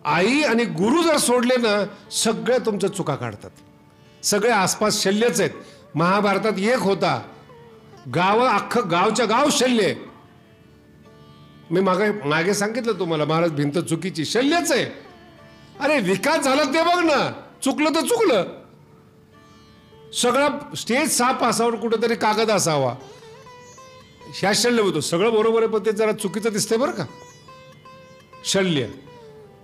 आई आणि गुरु जर सोडले ना सगळे तुमच्या चुका काढतात. सगळे आसपास शल्यच आहेत. महाभारतात एक होता अख्खं गावच्या गाव शल्य. मी मागे सांगितलं तुम्हाला महाराज भिंत चुकीची शल्यच आहे. अरे विकास झाला ते बघ ना. चुकलं तर चुकलं. सगळं स्टेज साफ असावं कुठेतरी कागद असावा ह्या शल्य होतो. सगळं बरोबर आहे पण ते जरा चुकीचं दिसतंय बरं का. शल्य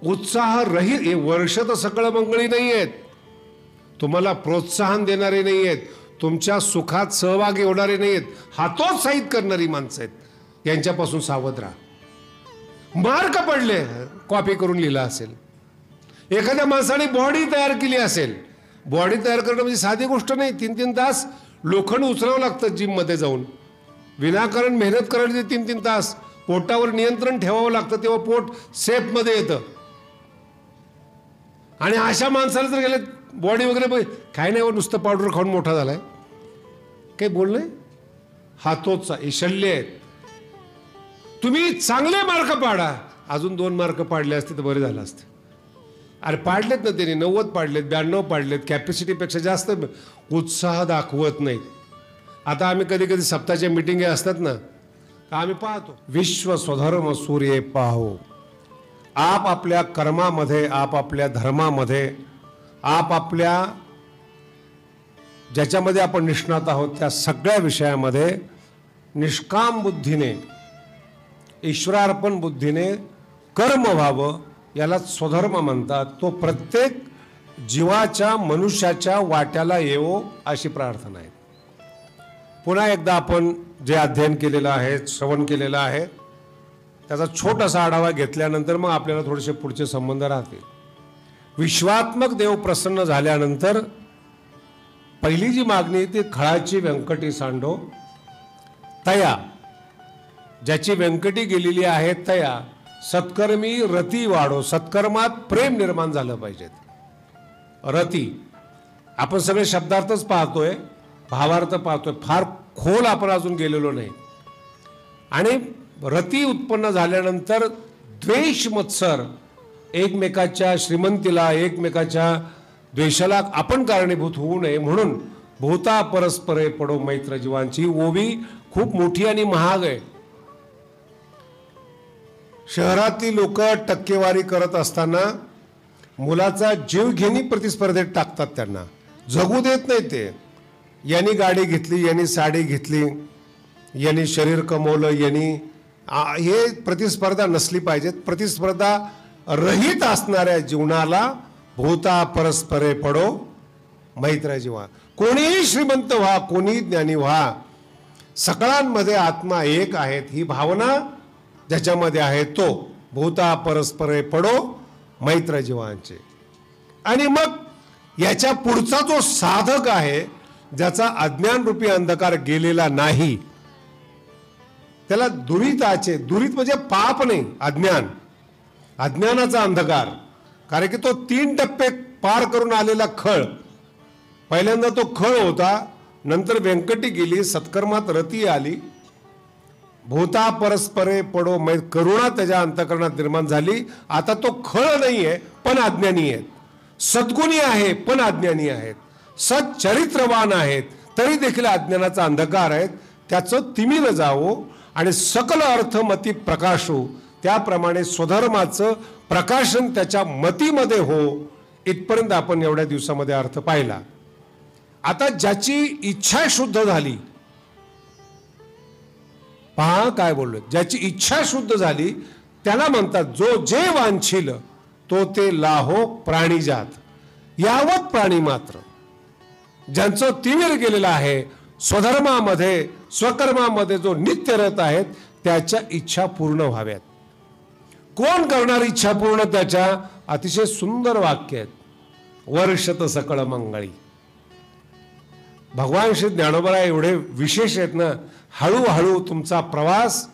उत्साह रहित. हे वर्ष तर सगळं मंगळी नाही आहेत. तुम्हाला प्रोत्साहन देणारे नाही आहेत. तुमच्या सुखात सहभागी होणारे नाही आहेत. हातोत्साहित करणारी माणसं आहेत. यांच्यापासून सावध राहा. मार्क पडले कॉपी करून लिहिला असेल. एखाद्या माणसाने बॉडी तयार केली असेल. बॉडी तयार करणं म्हणजे साधी गोष्ट नाही. 3-3 तास लोखंड उचलावं लागतं जिममध्ये जाऊन. विनाकारण मेहनत करायची 3-3 तास. पोटावर नियंत्रण ठेवावं लागतं तेव्हा पोट सेफमध्ये येतं. आणि अशा माणसाला जर गेले बॉडी वगैरे काय नाही नुसतं पावडर खाऊन मोठा झालाय काही बोलणं. हातोचा शल्य आहेत. तुम्ही चांगले मार्क पाडा. अजून 2 मार्क पाडले असते तर बरे झालं असतं. अरे पाडलेत ना त्यांनी 90 पाडलेत 92 पाडलेत. कॅपॅसिटीपेक्षा जास्त उत्साह दाखवत नाहीत. आता आम्ही कधी कधी सप्ताहाच्या मिटिंग असतात ना आम्ही पाहतो विश्व स्वधर्म सूर्य पाहो. आपापल्या कर्मामध्ये आपापल्या धर्मामध्ये आपापल्या ज्याच्यामध्ये आपण निष्णात आहोत त्या सगळ्या विषयामध्ये निष्काम बुद्धीने ईश्वरार्पण बुद्धीने कर्म व्हावं याला स्वधर्म म्हणतात. तो प्रत्येक जीवाच्या मनुष्याच्या वाट्याला येवो अशी प्रार्थना आहे. पुन्हा एकदा आपण जे अध्ययन केलेलं आहे श्रवण केलेलं आहे त्याचा छोटासा आढावा घेतल्यानंतर मग आपल्याला थोडेसे पुढचे संबंध राहतील. विश्वात्मक देव प्रसन्न झाल्यानंतर पहिली जी मागणी ती खळाची व्यंकटी सांडो तया. ज्याची व्यंकटी गेलेली आहे तया सत्कर्मी रती वाढो. सत्कर्मात प्रेम निर्माण झालं पाहिजेत. रती आपण सगळे शब्दार्थच पाहतोय भावार्थ पाहतोय. फार खोल आपण अजून गेलेलो नाही. आणि रती उत्पन्न झाल्यानंतर द्वेष मत्सर एकमेकाच्या श्रीमंतीला एकमेकाच्या द्वेषाला आपण कारणीभूत होऊ नये म्हणून भूता परस्परे पडो मैत्र जीवांची ओवी खूप मोठी आणि महाग आहे. शहरातली लोक टक्केवारी करत असताना मुलाचा जीव घेणी प्रतिस्पर्धेत टाकतात. त्यांना जगू देत नाही ते. यांनी गाडी घेतली यांनी साडी घेतली यांनी शरीर कमवलं यांनी हे प्रतिस्पर्धा नसली पाहिजेत. प्रतिस्पर्धा रहित असणाऱ्या जीवनाला भूता परस्परे पडो मैत्र जीवा. कोणीही श्रीमंत व्हा कोणी ज्ञानी व्हा सगळ्यांमध्ये आत्मा एक आहेत ही भावना ज्याच्यामध्ये आहे तो भूता परस्परे पडो मैत्र जीवांचे. आणि मग याच्या पुढचा जो साधक आहे ज्याचा अज्ञान रूपी अंधकार गेलेला नाही त्याला दुरिताचे. दुरित म्हणजे पाप नाही अज्ञान. अज्ञानाचा अंधकार. कारण की तो 3 टप्पे पार करून आलेला खळ. पहिल्यांदा तो खळ होता नंतर व्यंकटी गेली सत्कर्मात रती आली भूता परस्परे पडो करुणा त्याच्या अंतःकरणात निर्माण झाली. आता तो खळ नाही आहे पण अज्ञानी आहेत. सद्गुणी आहे पण अज्ञानी आहेत. सच्चरित्रवान आहेत तरी देखील अज्ञानाचा अंधकार आहेत. त्याचं तिमिर जावो आणि सकल अर्थमती प्रकाशो. त्याप्रमाणे स्वधर्माचं प्रकाशन त्याच्या मतीमध्ये हो. इथपर्यंत आपण एवढ्या दिवसामध्ये अर्थ पाहिला. आता ज्याची इच्छा शुद्ध झाली पहा काय बोललो. ज्याची इच्छा शुद्ध झाली त्याला म्हणतात जो जे वांछील तो ते लाहो प्राणीजात. यावत प्राणी मात्र. ज्यांचं तिमिर गेलेलं आहे स्वधर्मामध्ये स्वकर्मामध्ये जो नित्यरत आहेत त्याच्या इच्छा पूर्ण व्हाव्यात. कोण करणार इच्छा पूर्ण त्याच्या. अतिशय सुंदर वाक्य आहेत. वर्षत सकळ मंगळी. भगवान श्री ज्ञानोबा एवढे विशेष आहेत ना. हळूहळू तुमचा प्रवास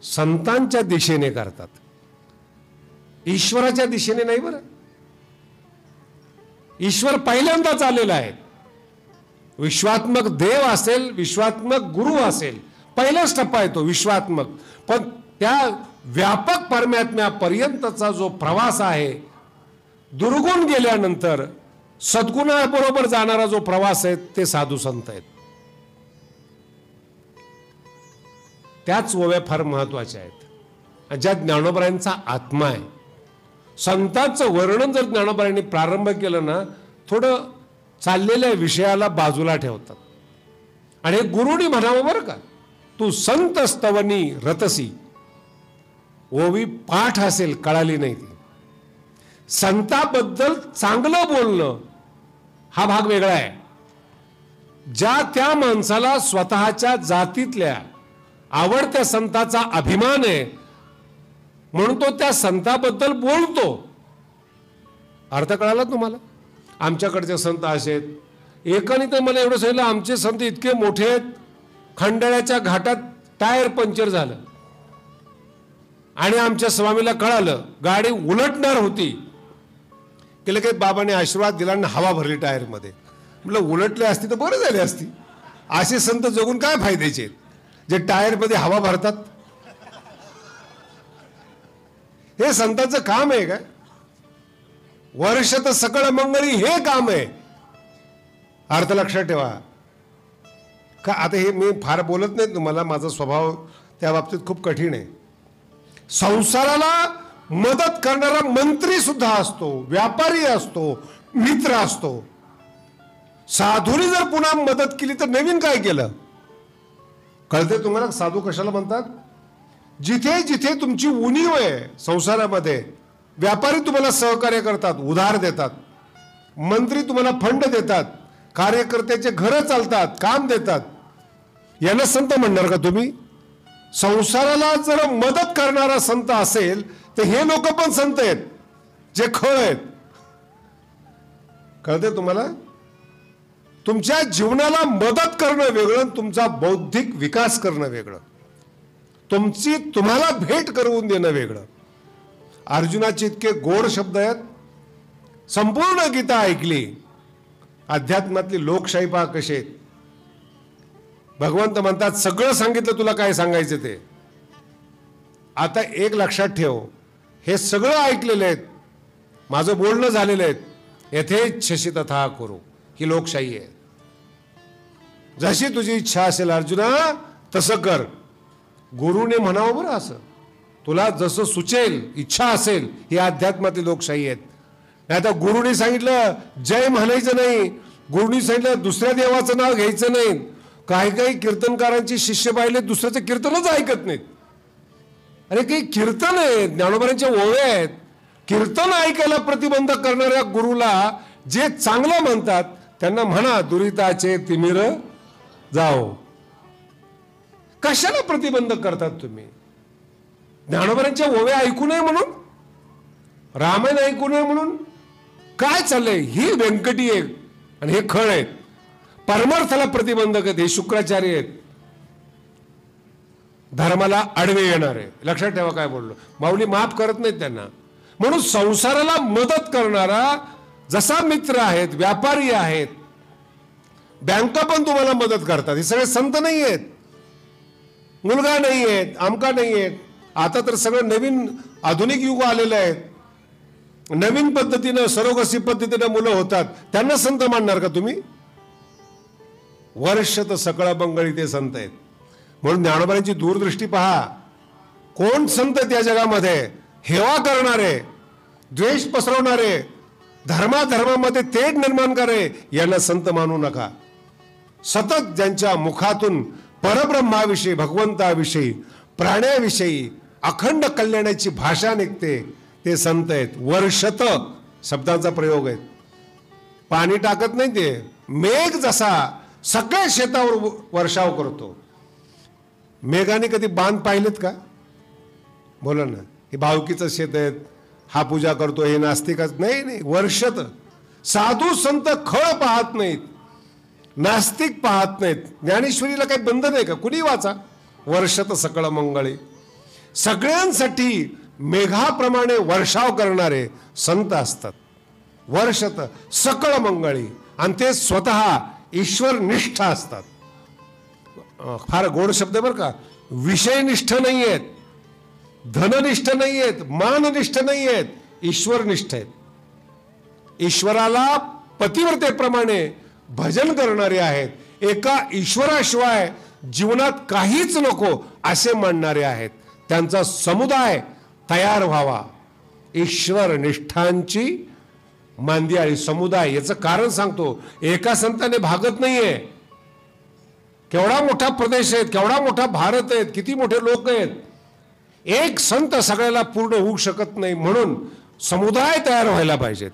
संतांच्या दिशेने करतात ईश्वराच्या दिशेने नाही. बरं ईश्वर पहिल्यांदाच आलेला आहे. विश्वात्मक देव असेल विश्वात्मक गुरु असेल पहिलाच टप्पा आहे तो विश्वात्मक. पण त्या व्यापक परमात्म्यापर्यंतचा जो प्रवास आहे दुर्गुण गेल्यानंतर सद्गुणाबरोबर जाणारा जो प्रवास आहे ते साधू संत आहेत. त्याच ओव्या फार महत्वाच्या आहेत. ज्या ज्ञानोबरायांचा आत्मा आहे. संतांचं वर्णन जर ज्ञानोबरायांनी प्रारंभ केलं ना, थोडं चाललेल्या विषयाला बाजूला ठेवतात आणि हे गुरुनी म्हणावं बरं का, तू संत स्तवनी रतसी. ओवी पाठ असेल, कळाली नाही ती. संताबद्दल चांगलं बोलणं हा भाग वेगळा आहे. ज्या त्या माणसाला स्वतःच्या जातीतल्या आवडत्या संताचा अभिमान आहे म्हणून तो त्या संताबद्दल बोलतो. अर्थ कळाला तुम्हाला? आमच्याकडचे संत असे आहेत. एकाने तर मला एवढं सांगितलं, आमचे संत इतके मोठे आहेत, खंडाळ्याच्या घाटात टायर पंक्चर झालं आणि आमच्या स्वामीला कळालं, गाडी उलटणार होती की लगेच बाबाने आशीर्वाद दिला आणि हवा भरली टायरमध्ये. म्हटलं उलटले असती तर बरं झाली असती. असे संत जगून काय फायद्याचे जे टायरमध्ये हवा भरतात? हे संतांचं काम आहे काय? वर्षत सकळ मंगळी हे काम आहे. अर्थ लक्षात ठेवा. का आता हे मी फार बोलत नाही तुम्हाला, माझा स्वभाव त्या बाबतीत खूप कठीण आहे. संसाराला मदत करणारा मंत्री सुद्धा असतो, व्यापारी असतो, मित्र असतो. साधूने जर पुन्हा मदत केली तर नवीन काय केलं? कळते तुम्हाला साधू कशाला म्हणतात? जिथे जिथे तुमची उणीव आहे संसारामध्ये, व्यापारी तुम्हाला सहकार्य करतात, उधार देतात, मंत्री तुम्हाला फंड देतात, कार्यकर्त्याचे घर चालतात, काम देतात, यांना संत म्हणणार का तुम्ही? संसाराला जर मदत करणारा संत असेल तर हे लोक पण संत आहेत जे खळ आहेत. कळते तुम्हाला? तुमच्या जीवनाला मदत करणं वेगळं, तुमचा बौद्धिक विकास करणं वेगळं, तुमची तुम्हाला भेट करून देणं वेगळं. अर्जुनाचे इतके गोड शब्द आहेत. संपूर्ण गीता ऐकली, अध्यात्मातली लोकशाही पहा कशी आहेत. भगवंत म्हणतात सगळं सांगितलं तुला काय सांगायचं ते. आता एक लक्षात ठेव, हे सगळं ऐकलेलं आहेत, माझं बोलणं झालेलं आहे, यथेच्छसी तथा करू, ही लोकशाही आहे. जशी तुझी इच्छा असेल अर्जुना तसं कर. गुरुने म्हणावं बरं असं, तुला जसं सुचेल, इच्छा असेल. ही अध्यात्मातली लोकशाही आहेत. नाही आता गुरुने सांगितलं जय म्हणायचं नाही, गुरुनी सांगितलं दुसऱ्या देवाचं नाव घ्यायचं नाही. काही काही कीर्तनकारांची शिष्य पाहिले दुसऱ्याचं कीर्तनच ऐकत नाहीत. अरे काही कीर्तन आहे, ज्ञानोबांच्या ओव्या आहेत. कीर्तन ऐकायला प्रतिबंध करणाऱ्या गुरुला जे चांगलं म्हणतात त्यांना म्हणा दुरिताचे तिमिर जाओ. कशाला प्रतिबंध करतात तुम्ही? ज्ञानोबांच्या ओव्या ऐकू नये म्हणून, रामायण ऐकू नये म्हणून? काय चाललंय? ही व्यंकटी आहे आणि हे खळ आहेत. परमार्थाला प्रतिबंधक आहेत, हे शुक्राचार्य आहेत, धर्माला आडवे येणारे. लक्षात ठेवा काय बोललो. माऊली माफ करत नाहीत त्यांना. म्हणून संसाराला मदत करणारा जसा मित्र आहेत, व्यापारी आहेत, बँका पण तुम्हाला मदत करतात. हे सगळे संत नाही आहेत, मुलगा नाही आहेत, आमका नाही आहेत. आता तर सगळं नवीन आधुनिक युग आलेलं आहे. नवीन पद्धतीनं सरोगसी पद्धतीनं मुलं होतात, त्यांना संत मानणार का तुम्ही? वर्षत सकळ मंगळी ते संत आहेत. म्हणून ज्ञानोबांची दूरदृष्टी पहा. कोण संत त्या जगामध्ये? हेवा करणारे, द्वेष पसरवणारे, धर्माधर्मामध्ये तेढ निर्माण करे, यांना संत मानू नका. सतत ज्यांच्या मुखातून परब्रह्माविषयी, भगवंताविषयी, प्राण्याविषयी अखंड कल्याणाची भाषा निघते ते संत आहेत. वर्षत शब्दांचा प्रयोग आहे. पाणी टाकत नाही ते. मेघ जसा सगळ्या शेतावर वर्षाव करतो. मेघाने कधी बांध पाहिलेत का? बोला ना. हे भावकीचं शेत आहेत, हा पूजा करतो, हे नास्तिकच नाही. नाही, वर्षत. साधू संत खळ पाहत नाहीत, नास्तिक पाहत नाहीत. ज्ञानेश्वरीला काही बंधन आहे का? कुणी वाचा. वर्षत सकळ मंगळे. सगळ्यांसाठी मेघाप्रमाणे वर्षाव करणारे संत असतात. वर्षत सकळ मंगळी. आणि ते स्वतः ईश्वरनिष्ठ असतात. फार गोड शब्द आहे बरं का. विषयनिष्ठ नाही आहेत, धननिष्ठ नाही आहेत, माननिष्ठ नाही आहेत, ईश्वरनिष्ठ आहेत. ईश्वराला पतिव्रतेप्रमाणे भजन करणारे आहेत, एका ईश्वराशिवाय जीवनात काहीच नको असे मानणारे आहेत. त्यांचा समुदाय तयार व्हावा. ईश्वर निष्ठांची मांदियाळी समुदाय. याचं कारण सांगतो. एका संताने भागत नाहीये. केवढा मोठा प्रदेश आहे, केवढा मोठा भारत आहे, किती मोठे लोक आहेत. एक संत सगळ्याला पूर्ण होऊ शकत नाही, म्हणून समुदाय तयार व्हायला पाहिजेत.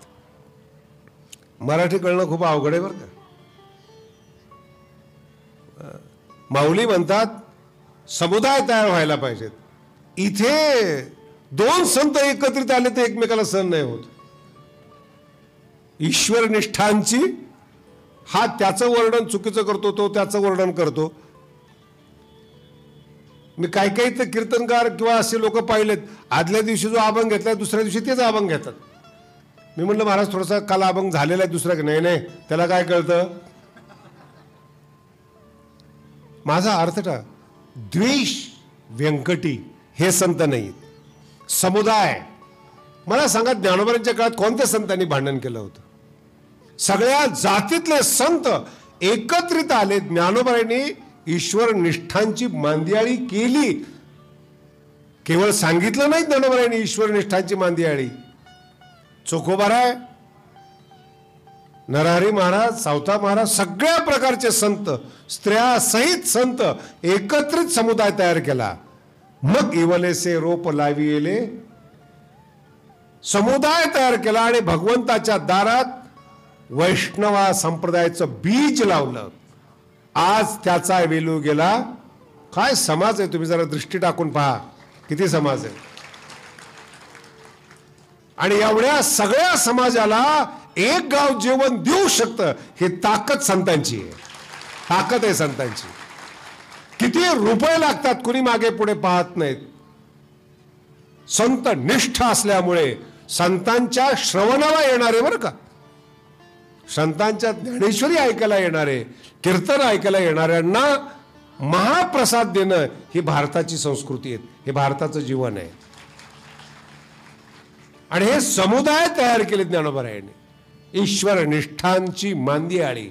मराठी कळणं खूप अवघड आहे बरं का. माऊली म्हणतात समुदाय तयार व्हायला पाहिजेत. इथे दोन संत एकत्रित आले तर एकमेकाला सहन नाही होत. ईश्वर निष्ठांची, हा त्याचं वर्णन चुकीचं करतो, तो त्याचं वर्णन करतो. मी काही तर कीर्तनकार किंवा असे लोक पाहिलेत, आदल्या दिवशी जो अभंग घेतलाय दुसऱ्या दिवशी तेच अभंग घेतात. मी म्हटलं महाराज थोडासा काल अभंग झालेला आहे दुसरा. नाही नाही, त्याला काय कळतं. माझा अर्थ का द्वेष व्यंकटी हे संत नाहीत, समुदाय. मला सांगा ज्ञानोबांच्या काळात कोणत्या संतांनी भांडण केलं होतं. सगळ्या जातीतले संत एकत्रित आले. ज्ञानोबांनी ईश्वर निष्ठांची मांदियाळी केली. केवळ सांगितलं नाही ज्ञानोबांनी ईश्वर निष्ठांची मांदियाळी. चोखोबाराय, नरहरी महाराज, सावता महाराज, सगळ्या प्रकारचे संत, स्त्रिया सहित संत एकत्रित समुदाय तयार केला. मग इवलेसे रोप लाविले समुदाय तयार केला आणि भगवंताच्या दारात वैष्णवा संप्रदायाचं बीज लावलं. आज त्याचा वेलू गेला. काय समाज आहे, तुम्ही जरा दृष्टी टाकून पहा किती समाज आहे. आणि एवढ्या सगळ्या समाजाला एक गाव जेवण देऊ शकतं, हे ताकद संतांची आहे. ताकद आहे संतांची. किती रुपये लागतात कुणी मागे पुढे पाहत नाहीत. संत निष्ठ असल्यामुळे संतांच्या श्रवणाला येणारे, बरं का, संतांच्या ज्ञानेश्वरी ऐकायला येणारे, कीर्तन ऐकायला येणाऱ्यांना महाप्रसाद देणं ही भारताची संस्कृती आहे, हे भारताचं जीवन आहे. आणि हे समुदाय तयार केले ज्ञानोबारायांनी. ईश्वर निष्ठांची मांदियाळी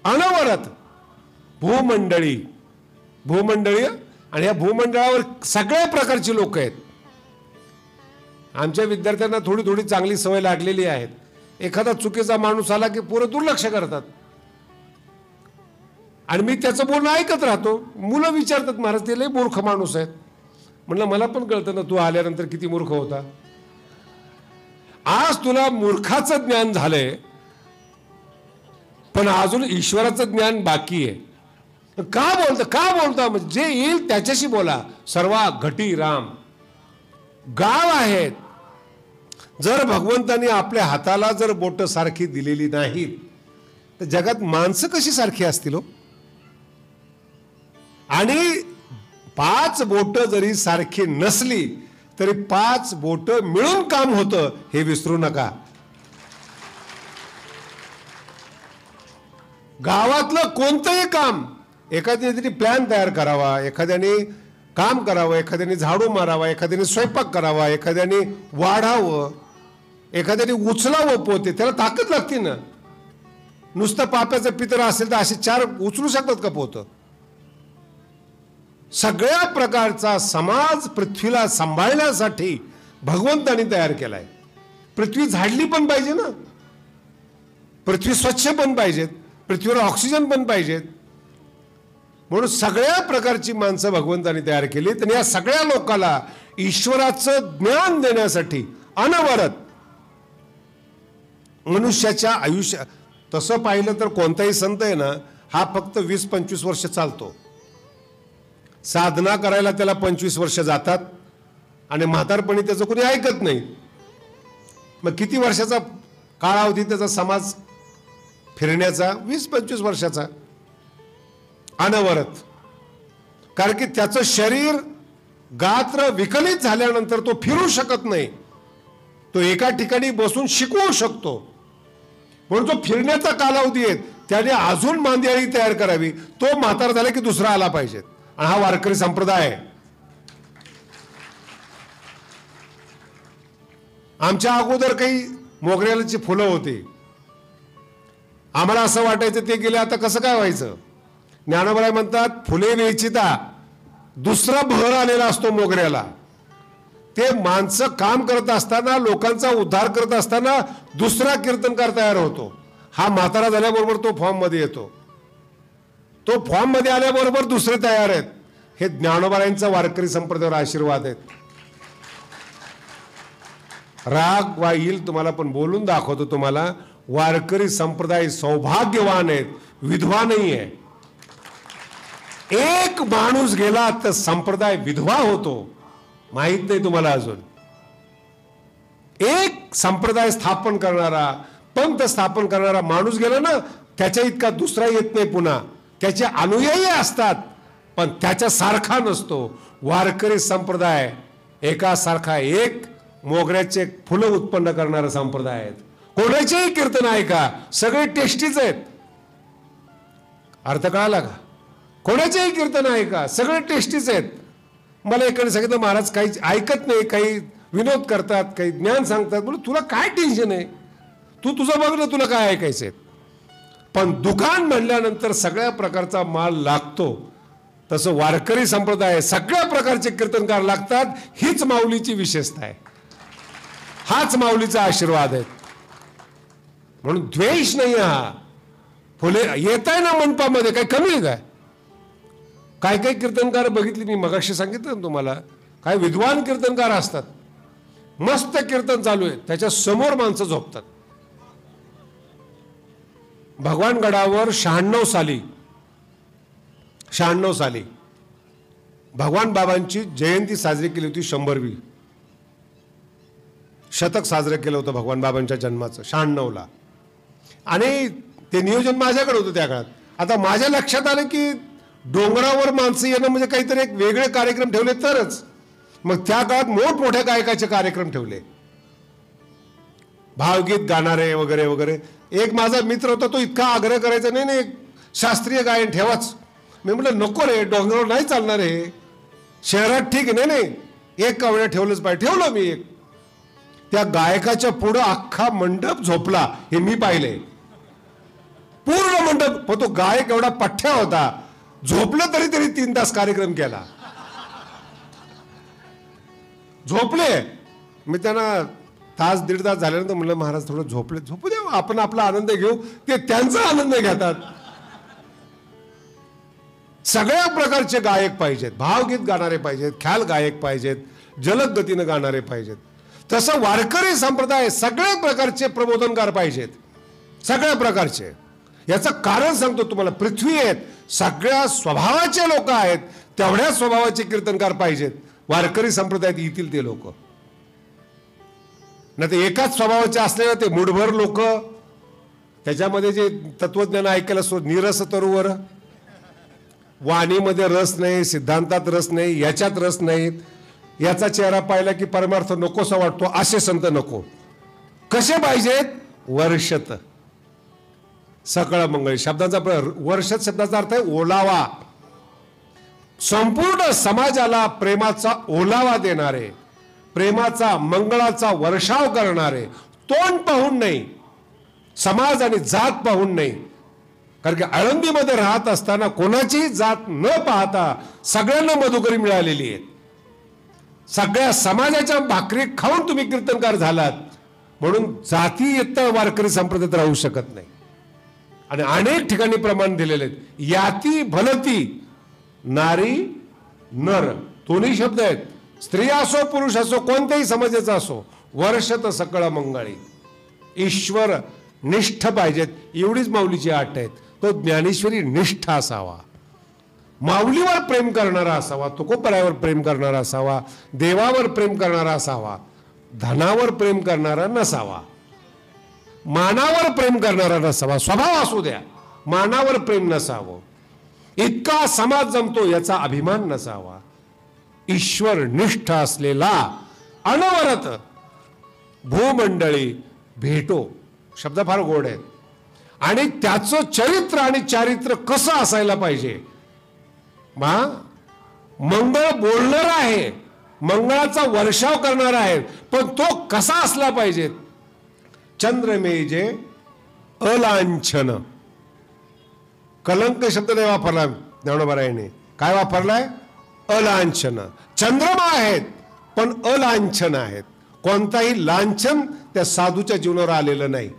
अनवरत भूमंडळी. भूमंडळी आणि या भूमंडळावर सगळ्या प्रकारची लोक आहेत. आमच्या विद्यार्थ्यांना थोडी थोडी चांगली सवय लागलेली आहे. एखादा चुकीचा माणूस आला की पोरं दुर्लक्ष करतात आणि मी त्याचं बोलणं ऐकत राहतो. मुलं विचारतात महाराज ते लय मूर्ख माणूस आहेत. म्हणलं मला पण कळतं ना, तू आल्यानंतर किती मूर्ख होता. आज तुला मूर्खाचं ज्ञान झालंय, पण अजून ईश्वराचं ज्ञान बाकी आहे. का बोलता जे येईल त्याच्याशी बोला. सर्वा घटी राम. गाव आहेत. जर भगवंतानी आपल्या हाताला जर बोट सारखी दिलेली नाहीत तर जगात माणसं कशी सारखी असतील हो. आणि 5 बोट जरी सारखी नसली तरी 5 बोट मिळून काम होतं, हे विसरू नका. गावातलं कोणतंही काम एखाद्याने प्लॅन तयार करावा, एखाद्याने काम करावं, एखाद्याने झाडू मारावा, एखाद्याने स्वयंपाक करावा, एखाद्याने वाढावं, एखाद्याने उचलावं पोते, त्याला ताकद लागते ना. नुसतं पाप्याचं पितर असेल तर असे 4 उचलू शकतात का पोतं. सगळ्या प्रकारचा समाज पृथ्वीला सांभाळण्यासाठी भगवंतानी तयार केलाय. पृथ्वी झाडली पण पाहिजे ना, पृथ्वी स्वच्छ पण पाहिजेत, पृथ्वीवर ऑक्सिजन पण पाहिजेत. म्हणून सगळ्या प्रकारची माणसं भगवंतानी तयार केली. आणि या सगळ्या लोकांना ईश्वराचं ज्ञान देण्यासाठी अनवरत मनुष्याच्या आयुष्य. तसं पाहिलं तर कोणताही संत आहे ना, हा फक्त 20-25 वर्ष चालतो. साधना करायला त्याला 25 वर्ष जातात आणि म्हातारपणी त्याचं कोणी ऐकत नाही. मग किती वर्षाचा कालावधी त्याचा समाज फिरण्याचा? 20-25 वर्षाचा अनवरत. कारण की त्याचं शरीर गात्र विकलित झाल्यानंतर तो फिरू शकत नाही. तो एका ठिकाणी बसून शिकवू शकतो, म्हणून तो फिरण्याचा कालावधी आहे. त्याने अजून मांदियाळी तयार करावी. तो म्हातार झाला की दुसरा आला पाहिजे. आणि हा वारकरी संप्रदाय आहे. आमच्या अगोदर काही मोगऱ्याची फुलं होती. आम्हाला असं वाटायचं ते गेले, आता कसं काय व्हायचं. ज्ञानोबराय म्हणतात, फुले वेचिता दुसरा बहर आलेला असतो मोगऱ्याला. ते माणसं काम करत असताना, लोकांचा उद्धार करत असताना दुसरा कीर्तनकार तयार होतो. हा म्हातारा झाल्याबरोबर तो फॉर्म मध्ये येतो. तो फॉर्म मध्ये आल्याबरोबर दुसरे तयार आहेत. हे ज्ञानोबरायांचा वारकरी संप्रदायावर आशीर्वाद आहेत. राग वा येईल तुम्हाला, पण बोलून दाखवतो तुम्हाला. वारकरी संप्रदाय सौभाग्यवान आहेत, विधवा नाही आहे. एक माणूस गेला तर संप्रदाय विधवा होतो. माहित नाही तुम्हाला अजून. एक संप्रदाय स्थापन करणारा, पंथ स्थापन करणारा माणूस गेला ना, त्याच्या इतका दुसरा येत नाही पुन्हा. त्याचे अनुयायी असतात पण त्याच्या सारखा नसतो. वारकरी संप्रदाय एकासारखा, एक मोगऱ्याचे फुलं उत्पन्न करणारा संप्रदाय आहेत. कोणाचेही कीर्तन ऐका, सगळे टेस्टीच आहेत. अर्थ कळाला का? कोणाचेही कीर्तन ऐका, सगळे टेस्टीच आहेत. मला एकाने सांगितलं, महाराज काही ऐकत नाही, काही विनोद करतात, काही ज्ञान सांगतात. बोल, तुला काय टेन्शन आहे, तू तुझं बघ ना, तुला काय ऐकायचंय. पण दुकान म्हणल्यानंतर सगळ्या प्रकारचा माल लागतो. तसं वारकरी संप्रदाय सगळ्या प्रकारचे कीर्तनकार लागतात. हीच माऊलीची विशेषता आहे, हाच माऊलीचा आशीर्वाद आहे. म्हणून द्वेष नाही. हा फुले येत आहे ना मंडपामध्ये, काही कमी आहे काय? काय काय कीर्तनकार बघितले मी, मगाशी सांगितलं ना तुम्हाला, काय विद्वान कीर्तनकार असतात. मस्त कीर्तन चालू आहे, त्याच्या समोर माणसं झोपतात. भगवानगडावर 96 साली भगवान बाबांची जयंती साजरी केली होती. 100वी शतक साजरं केलं होतं भगवान बाबांच्या जन्माचं 96ला. आणि ते नियोजन माझ्याकडे होतं त्या काळात. आता माझ्या लक्षात आलं की डोंगरावर माणसं येणं म्हणजे काहीतरी एक वेगळे कार्यक्रम ठेवले तरच. मग त्या काळात मोठमोठ्या गायकाचे कार्यक्रम ठेवले, भावगीत गाणारे वगैरे वगैरे. एक माझा मित्र होता, तो इतका आग्रह करायचा, नाही नाही शास्त्रीय गायन ठेवाच. मी म्हटलं नको रे, डोंगरावर नाही चालणार आहे, शहरात ठीक आहे. नाही नाही एक कावड्या ठेवलंच पाहिजे. ठेवलं मी एक. त्या गायकाच्या पुढं अख्खा मंडप झोपला, हे मी पाहिले. पूर्ण मंडप. पण तो गायक एवढा पठ्ठ्या होता, झोपलं तरी 3 तास कार्यक्रम केला. झोपले. मी त्यांना तास 1.5 तास झाल्यानंतर म्हणलं, महाराज थोडं झोपले. झोपू दे, आपण आपला आनंद घेऊ. ते त्यांचा आनंद घेतात. सगळ्या प्रकारचे गायक पाहिजेत, भावगीत गाणारे पाहिजेत, ख्याल गायक पाहिजेत, जलद गतीनं गाणारे पाहिजेत. तसं वारकरी संप्रदाय सगळ्या प्रकारचे प्रबोधनकार पाहिजेत, सगळ्या प्रकारचे. याचं कारण सांगतो तुम्हाला. पृथ्वी आहेत, सगळ्या स्वभावाचे लोक आहेत, तेवढ्या स्वभावाचे कीर्तनकार पाहिजेत. वारकरी संप्रदायात येतील ते लोक. नाही ते एकाच स्वभावाचे असलेले ते मुठभर लोक, त्याच्यामध्ये जे तत्वज्ञान ऐकायला नीरस तरुवर, वाणीमध्ये रस नाही, सिद्धांतात रस नाही, याच्यात रस नाहीत. याचा चेहरा पाहिला की परमार्थ नकोसा वाटतो, असे संत नको. कसे पाहिजेत? वर्षत सकळ मंगळ शब्दाचा वर्षत शब्दाचा अर्थ आहे ओलावा. संपूर्ण समाजाला प्रेमाचा ओलावा देणारे, प्रेमाचा मंगळाचा वर्षाव करणारे. तोंड पाहून नाही, समाज आणि जात पाहून नाही. कारण की आळंदीमध्ये राहत असताना कोणाचीही जात न पाहता सगळ्यांना मधुकरी मिळालेली आहे. सगळ्या समाजाच्या भाकरी खाऊन तुम्ही कीर्तनकार झालात. म्हणून जाती इतर वारकरी संप्रदायात राहू शकत नाही. आणि अनेक ठिकाणी प्रमाण दिलेले आहेत. याती भलती नारी नर, दोन्ही शब्द आहेत. स्त्री असो पुरुष असो, कोणत्याही समाजाचा असो, वर्षत सकळ मंगळी. ईश्वर निष्ठ पाहिजेत, एवढीच माऊलीची अट आहेत. तो ज्ञानेश्वरी निष्ठ असावा, माऊलीवर प्रेम करणारा असावा, तुकोबरायावर प्रेम करणारा असावा, देवावर प्रेम करणारा असावा, धनावर प्रेम करणारा नसावा, मानावर प्रेम करणारा नसावा. स्वभाव असू द्या, मानावर प्रेम नसावं. इतका समाज जमतो याचा अभिमान नसावा. ईश्वर निष्ठ असलेला अनवरत भूमंडळी भेटो. शब्द फार गोड आहेत. आणि त्याचं चरित्र आणि चारित्र्य कसं असायला पाहिजे. मंगळ बोलणार आहे, मंगळाचा वर्षाव करणार आहे, पण तो कसा असला पाहिजे. चंद्रमेजे अलांछन. कलंक शब्द नाही वापरला ज्ञानोबारायाने. काय वापरलाय? अलांछन. चंद्रमा आहेत पण अलांछन आहेत. कोणताही लांछन त्या साधूच्या जीवनावर आलेलं नाही.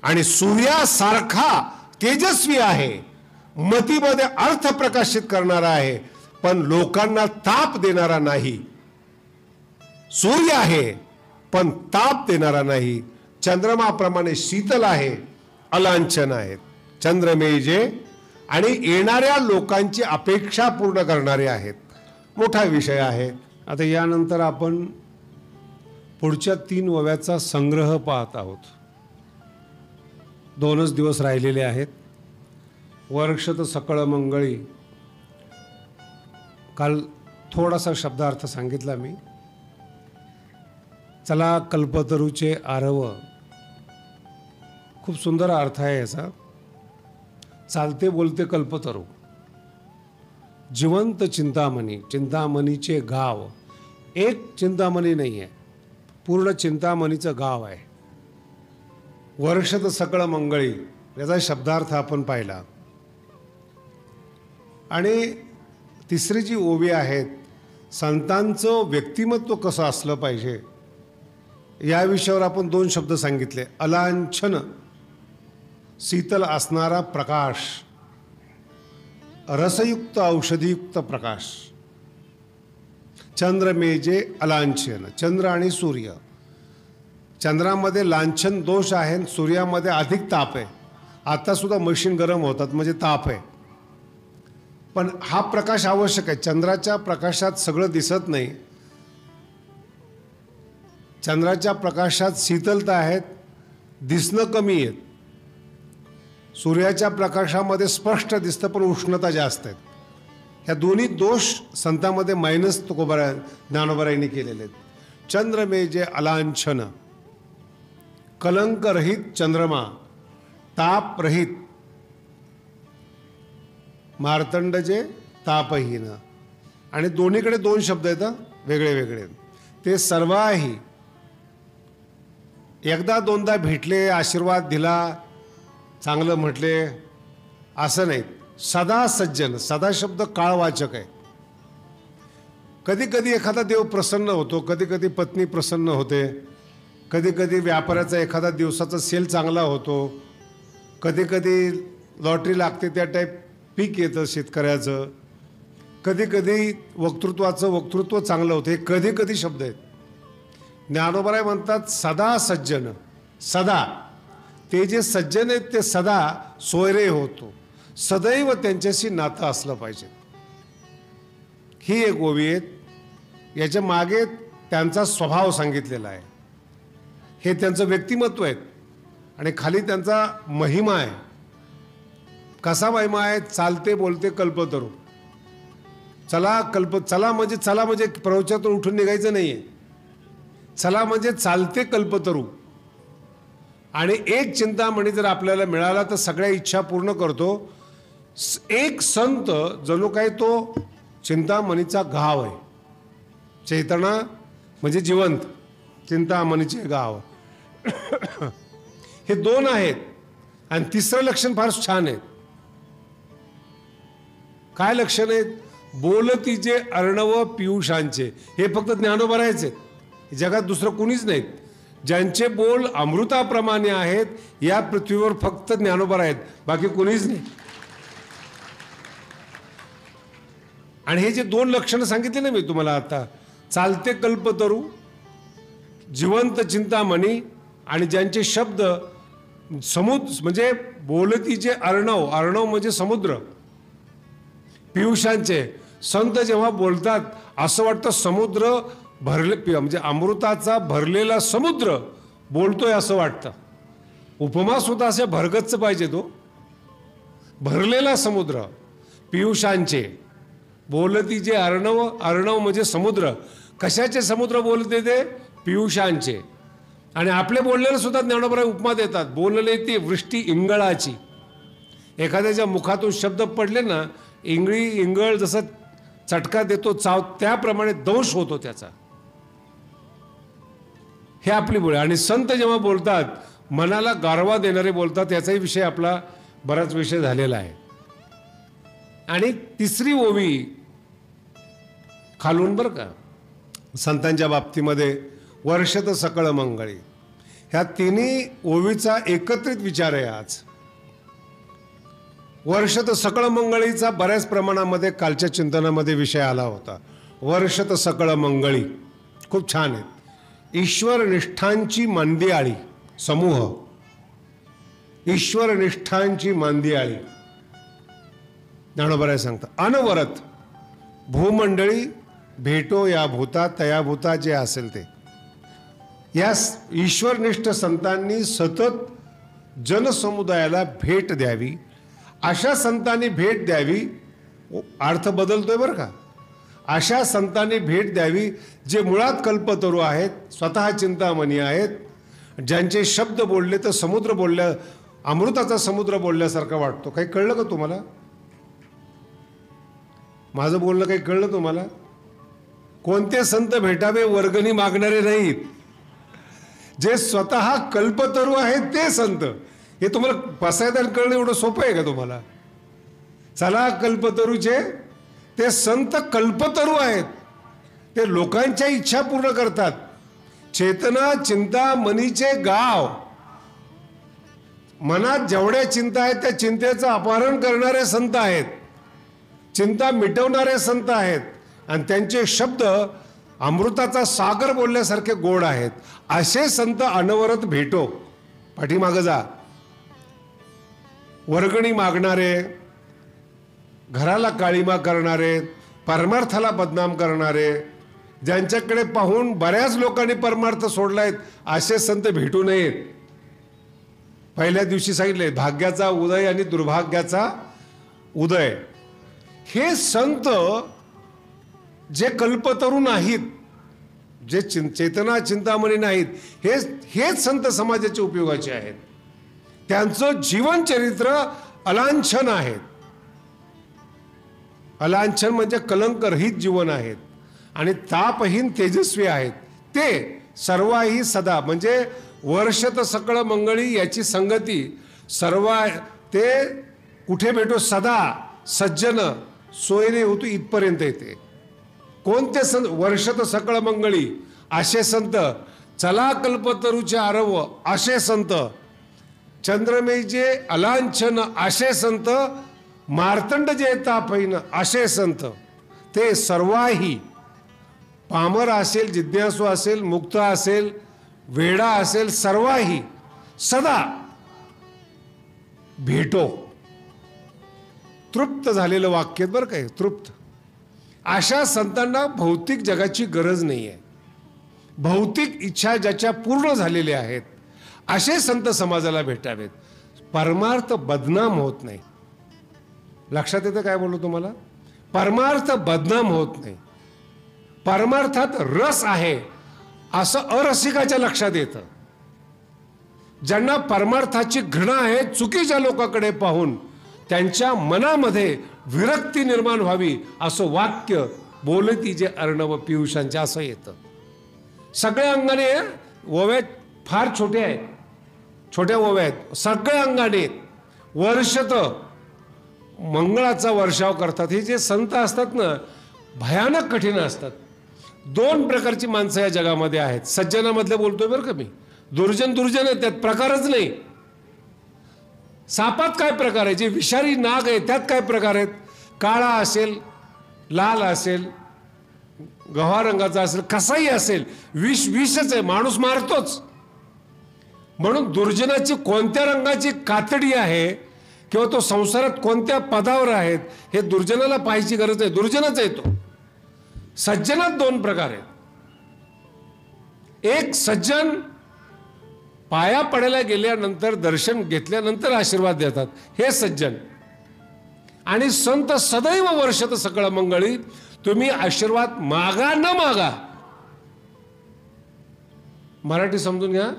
आणि सूर्यासारखा तेजस्वी आहे, मतीमध्ये अर्थ प्रकाशित करणारा आहे, पण लोकांना ताप देणारा नाही. सूर्य आहे पण ताप देणारा नाही. चंद्रमाप्रमाणे शीतल आहे, अलांछन आहेत. चंद्रमेजे आणि येणाऱ्या लोकांची अपेक्षा पूर्ण करणारे आहेत. मोठा विषय आहे. आता यानंतर आपण पुढच्या 3 ओव्याचा संग्रह पाहत आहोत. 2च दिवस राहिलेले आहेत. वर्षत सकळ मंगळी. काल थोडासा शब्दार्थ सांगितला मी. चला कल्पतरूचे आरव, खूप सुंदर अर्थ आहे याचा. चालते बोलते कल्पतरू. जिवंत चिंतामणी, चिंतामणीचे गाव. एक चिंतामणी नाही आहे, पूर्ण चिंतामणीचं गाव आहे. वर्षत सकळ मंगळी याचा शब्दार्थ आपण पाहिला. आणि तिसरी जी ओवी आहेत, संतांचं व्यक्तिमत्व कसं असलं पाहिजे या विषयावर आपण 2 शब्द सांगितले. अलांछन, शीतल असणारा प्रकाश, रसयुक्त औषधीयुक्त प्रकाश. चंद्रमेजे अलांछन. चंद्र आणि सूर्य. चंद्रामध्ये लांछन दोष आहे, सूर्यामध्ये अधिक ताप आहे. आता सुद्धा मशीन गरम होतात म्हणजे ताप आहे. पण हा प्रकाश आवश्यक आहे. चंद्राच्या प्रकाशात सगळं दिसत नाही. चंद्राच्या प्रकाशात शीतलता आहेत, दिसणं कमी आहेत. सूर्याच्या प्रकाशामध्ये स्पष्ट दिसतं पण उष्णता जास्त आहेत. ह्या दोन्ही दोष संतांमध्ये मायनस ज्ञानोबारायांनी केलेले आहेत. चंद्रमेजे अलांछन, कलंकरहित चंद्रमा, तापरहित. मार्तंडजे तापहीन. आणि दोन्हीकडे 2 शब्द आहेत वेगळे वेगळे. ते सर्वाही एकदा दोनदा भेटले, आशीर्वाद दिला, चांगलं म्हटले असं नाही. सदा सज्जन. सदा शब्द काळवाचक आहे. कधी कधी एखादा देव प्रसन्न होतो, कधी कधी पत्नी प्रसन्न होते, कधी कधी व्यापाराचा एखादा दिवसाचा सेल चांगला होतो, कधी कधी लॉटरी लागते त्या टाईप पीक येतं शेतकऱ्याचं, कधी कधी वक्तृत्व चांगलं होतं. हे कधी कधी शब्द आहेत. ज्ञानोबाराय म्हणतात सदा सज्जन. सदा ते जे सज्जन आहेत ते सदा सोयरे होतो. सदैव त्यांच्याशी नातं असलं पाहिजे. ही एक ओवी आहे. याच्या मागे त्यांचा स्वभाव सांगितलेला आहे. हे त्यांचं व्यक्तिमत्व आहे आणि खाली त्यांचा महिमा आहे. कसा महिमा आहे? चालते बोलते कल्पतरू. चला म्हणजे प्रवचनातून उठून निघायचं नाहीये. चला म्हणजे चालते कल्पतरू. आणि एक चिंतामणी जर आपल्याला मिळाला तर सगळ्या इच्छा पूर्ण करतो. एक संत जणू काही तो चिंतामणीचा गाव आहे. चैतना म्हणजे जिवंत, चिंतामणीचे गाव. हे 2 आहेत. आणि तिसरं लक्षण फार छान आहे. काय लक्षण आहेत? बोलतीचे अर्णव पियुषांचे. हे फक्त ज्ञानोबारायचे. जगात दुसरं कुणीच नाहीत. ज्यांचे बोल अमृताप्रमाणे आहेत या पृथ्वीवर फक्त ज्ञानोबा आहेत, बाकी कुणीच नाही. आणि हे जे 2 लक्षणं सांगितले ना मी तुम्हाला आता, चालते कल्पतरू, जिवंत चिंतामणी, आणि ज्यांचे शब्द समुद्र म्हणजे बोलतीचे अर्णव. अर्णव म्हणजे समुद्र. पियुषांचे. संत जेव्हा बोलतात असं वाटतं समुद्र भरले, म्हणजे अमृताचा भरलेला समुद्र बोलतोय असं वाटतं. उपमा सुद्धा असे भरगच्च पाहिजे. तो भरलेला समुद्र. पियुषांचे. बोलतीचे अर्णव. अर्णव म्हणजे समुद्र. कशाचे समुद्र बोलते ते? पियुषांचे. आणि आपले बोललेलं सुद्धा ज्ञानोबा उपमा देतात. बोलले ती वृष्टी इंगळाची. एखाद्याच्या मुखातून शब्द पडले ना, इंगळ जसं चटका देतो चाव, त्याप्रमाणे दंश होतो त्याचा. हे आपली बोल. आणि संत जेव्हा बोलतात मनाला गारवा देणारे बोलतात, याचाही विषय आपला बराच विषय झालेला आहे. आणि तिसरी ओवी खालून बरं का, संतांच्या बाबतीमध्ये वर्षत सकळ मंगळी, ह्या तिन्ही ओवीचा एकत्रित विचार आहे आज. वर्षत सकळ मंगळीचा बऱ्याच प्रमाणामध्ये कालच्या चिंतनामध्ये विषय आला होता. वर्षत सकळ मंगळी खूप छान आहे. ईश्वर निष्ठांची मांदियाळी समूह, ईश्वर निष्ठांची मांदियाळी ज्ञानोबराय सांगता. अनवरत भूमंडळी भेटो या भूता तया भूता जे असेल ते. या ईश्वरनिष्ठ संतांनी सतत जनसमुदायाला भेट द्यावी, अशा संतांनी भेट द्यावी. अर्थ बदलतोय बरं का. अशा संतांनी भेट द्यावी जे मुळात कल्पतरू आहेत, स्वतः चिंतामणी आहेत, ज्यांचे शब्द बोलले तर समुद्र बोलल्या, अमृताचा समुद्र बोलल्यासारखा वाटतो. काही कळलं का तुम्हाला? माझं बोलणं काही कळलं तुम्हाला? कोणते संत भेटावे? वर्गणी मागणारे नाहीत, जे स्वतः कल्पतरू आहेत ते संत. हे तुम्हाला पसायदान कळणं एवढं सोपं आहे का तुम्हाला? चला कल्पतरूचे ते संत कल्पतरू आहेत, ते लोकांच्या इच्छा पूर्ण करतात. चेतना चिंता मनीचे गाव, मनात जेवढ्या चिंता आहेत त्या चिंतेचं अपहरण करणारे संत आहेत, चिंता मिटवणारे संत आहेत. आणि त्यांचे शब्द अमृताचा सागर बोलल्यासारखे गोड आहेत. असे संत अनवरत भेटो. पाठीमागं जा. वर्गणी मागणारे, घराला काळीमा करणारे, परमार्थाला बदनाम करणारे, ज्यांच्याकडे पाहून बऱ्याच लोकांनी परमार्थ सोडलायत, असे संत भेटू नयेत. पहिल्या दिवशी सांगितले भाग्याचा उदय आणि दुर्भाग्याचा उदय. हे संत जे कल्पतरू नाहीत, जे चेतना चिंतामणी नाहीत, हेच संत समाजाचे उपयोगाचे आहेत. त्यांचं जीवनचरित्र अलांछन आहेत. अलांछन म्हणजे कलंकरहित जीवन आहेत आणि तापहीन तेजस्वी आहेत. ते सर्वाही सदा म्हणजे वर्षत सकळ मंगळी याची संगती सर्व. ते कुठे भेटो? सदा सज्जन सोयरे होतो इथपर्यंत येते. कोणते संत? वर्षत सकळ मंगळी असे संत, चला कल्पतरूचे आरव असे संत, चंद्रमेजे अलांछन असे संत, मार्तंड जे तापहीन असे संत. ते सर्वाही पामर असेल, जिज्ञासू असेल, मुक्त असेल, वेडा असेल, सर्वाही सदा भेटो. तृप्त झालेलं वाक्य बरं काय, तृप्त. अशा संतांना भौतिक जगाची गरज नाही आहे. भौतिक इच्छा ज्याच्या पूर्ण झालेल्या आहेत असे संत समाजाला भेटावेत. परमार्थ बदनाम होत नाही. लक्षात येतं काय बोललो तुम्हाला? परमार्थ बदनाम होत नाही. परमार्थात रस आहे असं अरसिकाच्या लक्षात येतं. ज्यांना परमार्थाची घृणा आहे, चुकीच्या लोकांकडे पाहून त्यांच्या मनामध्ये विरक्ती निर्माण व्हावी असं वाक्य बोलती जे अर्णव पियुषांच्या असं येतं. सगळ्या अंगाने ओव्यात फार छोटे आहेत, छोट्या ओव्या आहेत, सगळ्या अंगाने वर्षत मंगळाचा वर्षाव करतात. हे जे संत असतात ना, भयानक कठीण असतात. दोन प्रकारची माणसं या जगामध्ये आहेत. सज्जनामधले बोलतोय बरं का मी. दुर्जन दुर्जन आहेत, त्यात प्रकारच नाही. सापात काय प्रकार आहे? जे विषारी नाग आहे त्यात काय प्रकार आहेत? काळा असेल, लाल असेल, गव्हा रंगाचा असेल, कसाही असेल, विष विषच आहे, माणूस मारतोच. म्हणून दुर्जनाची कोणत्या रंगाची कातडी आहे किंवा तो संसारात कोणत्या पदावर आहेत हे दुर्जनाला पाहायची गरज आहे. दुर्जनच आहे तो. सज्जनात दोन प्रकार आहेत. एक सज्जन पाया पडायला गेल्यानंतर, दर्शन घेतल्यानंतर आशीर्वाद देतात, हे सज्जन. आणि संत सदैव वर्षत सकळ मंगळी. तुम्ही आशीर्वाद मागा न मागा, मराठी समजून घ्या,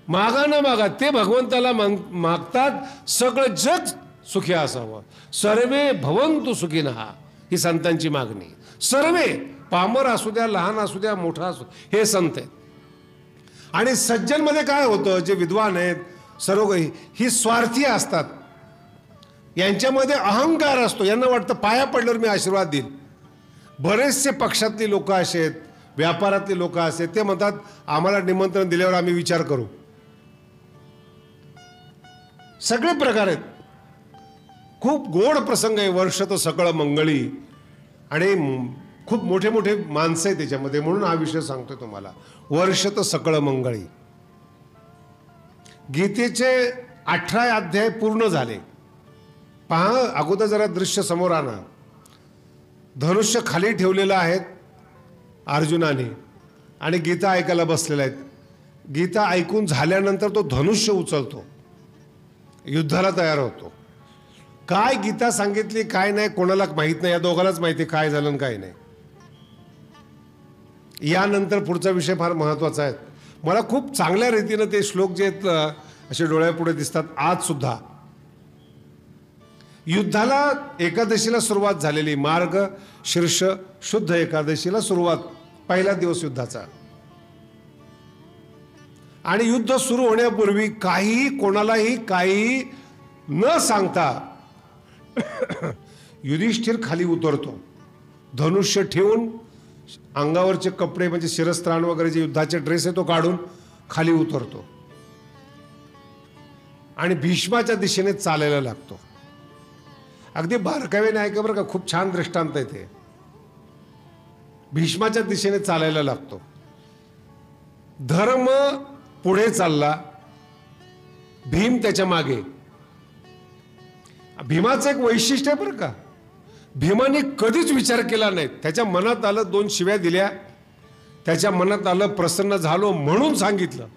मागा न मागा, ते भगवंताला मागतात सगळं जग सुखी असावं. सर्वे भवन्तु सुखिनः ही संतांची मागणी. सर्वे, पामर असू द्या, लहान असू द्या, मोठा असू, हे संत आहेत. आणि सज्जनमध्ये काय होतं, जे विद्वान आहेत सर्व ही स्वार्थी असतात, यांच्यामध्ये अहंकार असतो, यांना वाटतं पाया पडल्यावर मी आशीर्वाद देईल. बरेचसे पक्षातली लोक असे आहेत, व्यापारातली लोक असे ते म्हणतात आम्हाला निमंत्रण दिल्यावर आम्ही विचार करू. सगळे प्रकार आहेत. खूप गोड प्रसंग आहे. वर्ष तर सकळ मंगळी आणि खूप मोठे मोठे माणसं आहे त्याच्यामध्ये, म्हणून हा विषय सांगतोय तुम्हाला. वर्ष तर सकळ मंगळी. गीतेचे 18 अध्याय पूर्ण झाले. पहा, अगोदर जरा दृश्य समोर आणा. धनुष्य खाली ठेवलेलं आहेत अर्जुनाने आणि गीता ऐकायला बसलेल्या आहेत. गीता ऐकून झाल्यानंतर तो धनुष्य उचलतो, युद्धाला तयार होतो. काय गीता सांगितली काय नाही कोणाला माहित नाही, या दोघांनाच माहिती काय झालं काय नाही. यानंतर पुढचा विषय फार महत्वाचा आहे. मला खूप चांगल्या रीतीनं ते श्लोक जे आहेत असे डोळ्यापुढे दिसतात आज सुद्धा. युद्धाला एकादशीला सुरुवात झालेली, मार्ग शीर्ष शुद्ध एकादशीला सुरुवात, पहिला दिवस युद्धाचा. आणि युद्ध सुरू होण्यापूर्वी काही कोणालाही काही न सांगता युधिष्ठिर खाली उतरतो. धनुष्य ठेवून अंगावरचे कपडे म्हणजे शिरस्त्राण वगैरे जे युद्धाचे ड्रेस आहे तो काढून खाली उतरतो आणि भीष्माच्या दिशेने चालायला लागतो. अगदी बारकाव्याने ऐका बरं का, खूप छान दृष्टांत आहे ते. भीष्माच्या दिशेने चालायला लागतो. धर्म पुढे चालला, भीम त्याच्या मागे. भीमाचं एक वैशिष्ट्य आहे बरं का, भीमाने कधीच विचार केला नाही. त्याच्या मनात आलं, 2 शिव्या दिल्या, त्याच्या मनात आलं, प्रसन्न झालो म्हणून सांगितलं.